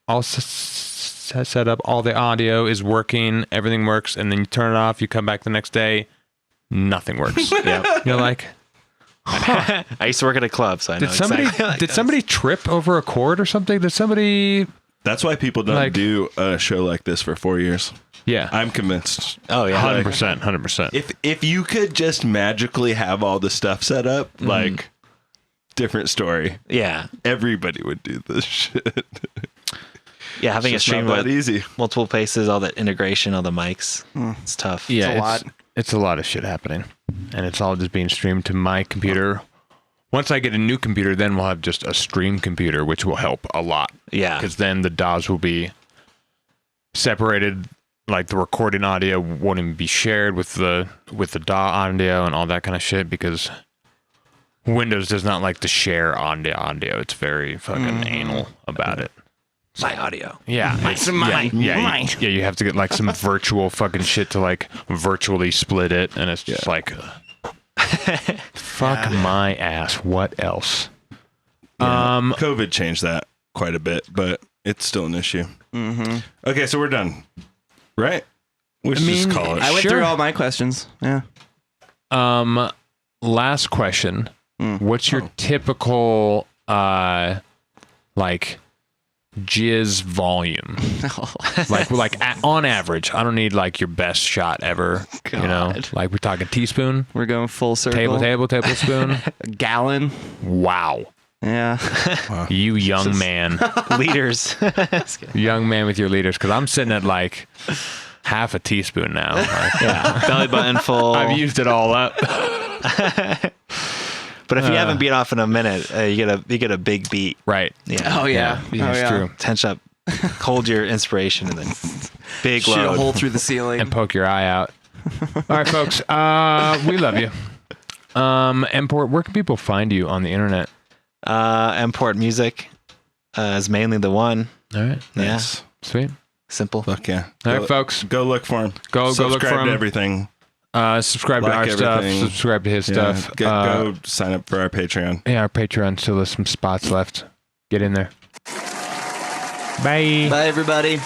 all set up. All the audio is working. Everything works, and then you turn it off. You come back the next day, nothing works. Yeah. You're like, I used to work at a club, so I know exactly. somebody trip over a chord or something? Did somebody? That's why people don't Like- do a show like this for 4 years. Yeah, I'm convinced. Oh yeah, 100%. If you could just magically have all the stuff set up, like different story. yeah, Everybody would do this shit. yeah. Having a It's stream not that with easy. multiple places, all that integration, all the mics, it's tough. Yeah, It's a lot. It's a lot of shit happening, and it's all just being streamed to my computer. Once I get a new computer, then we'll have just a stream computer, which will help a lot. Yeah. Because then the DAWs will be separated. Like the recording audio won't even be shared with the DAW audio and all that kind of shit. Because Windows does not like to share audio. It's very fucking anal about it. My audio. Yeah, yeah. You have to get like some virtual fucking shit to like virtually split it, and it's just like, fuck my ass. What else? COVID changed that quite a bit, but it's still an issue. Okay, so we're done, right? We should just call it. I went Sure. through all my questions. Yeah. Last question. What's your typical like jizz volume. On average, I don't need like your best shot ever. You know, God. like we're talking teaspoon, We're going full circle. tablespoon. A gallon. Wow. Yeah. You young man. Liters. Young man with your liters. Because I'm sitting at like half a teaspoon now. Like, Yeah, belly button full. I've used it all up. But if you haven't beat off in a minute, you get a big beat. Right. Yeah. Oh yeah. Yeah, it's true. Tension up, hold your inspiration, and then big Shoot load. a hole through the ceiling. And poke your eye out. All right, folks. We love you. Mport, where can people find you on the internet? Mport Music is mainly the one. All right. Yeah, Nice. Sweet. simple. Fuck yeah. All right, folks. Go look for him. Go look Subscribe for him. to everything. Subscribe to Like our everything. stuff. Subscribe to his Yeah, stuff. go sign up for our Patreon. Yeah, our Patreon still has some spots left. Get in there. Bye. Bye everybody.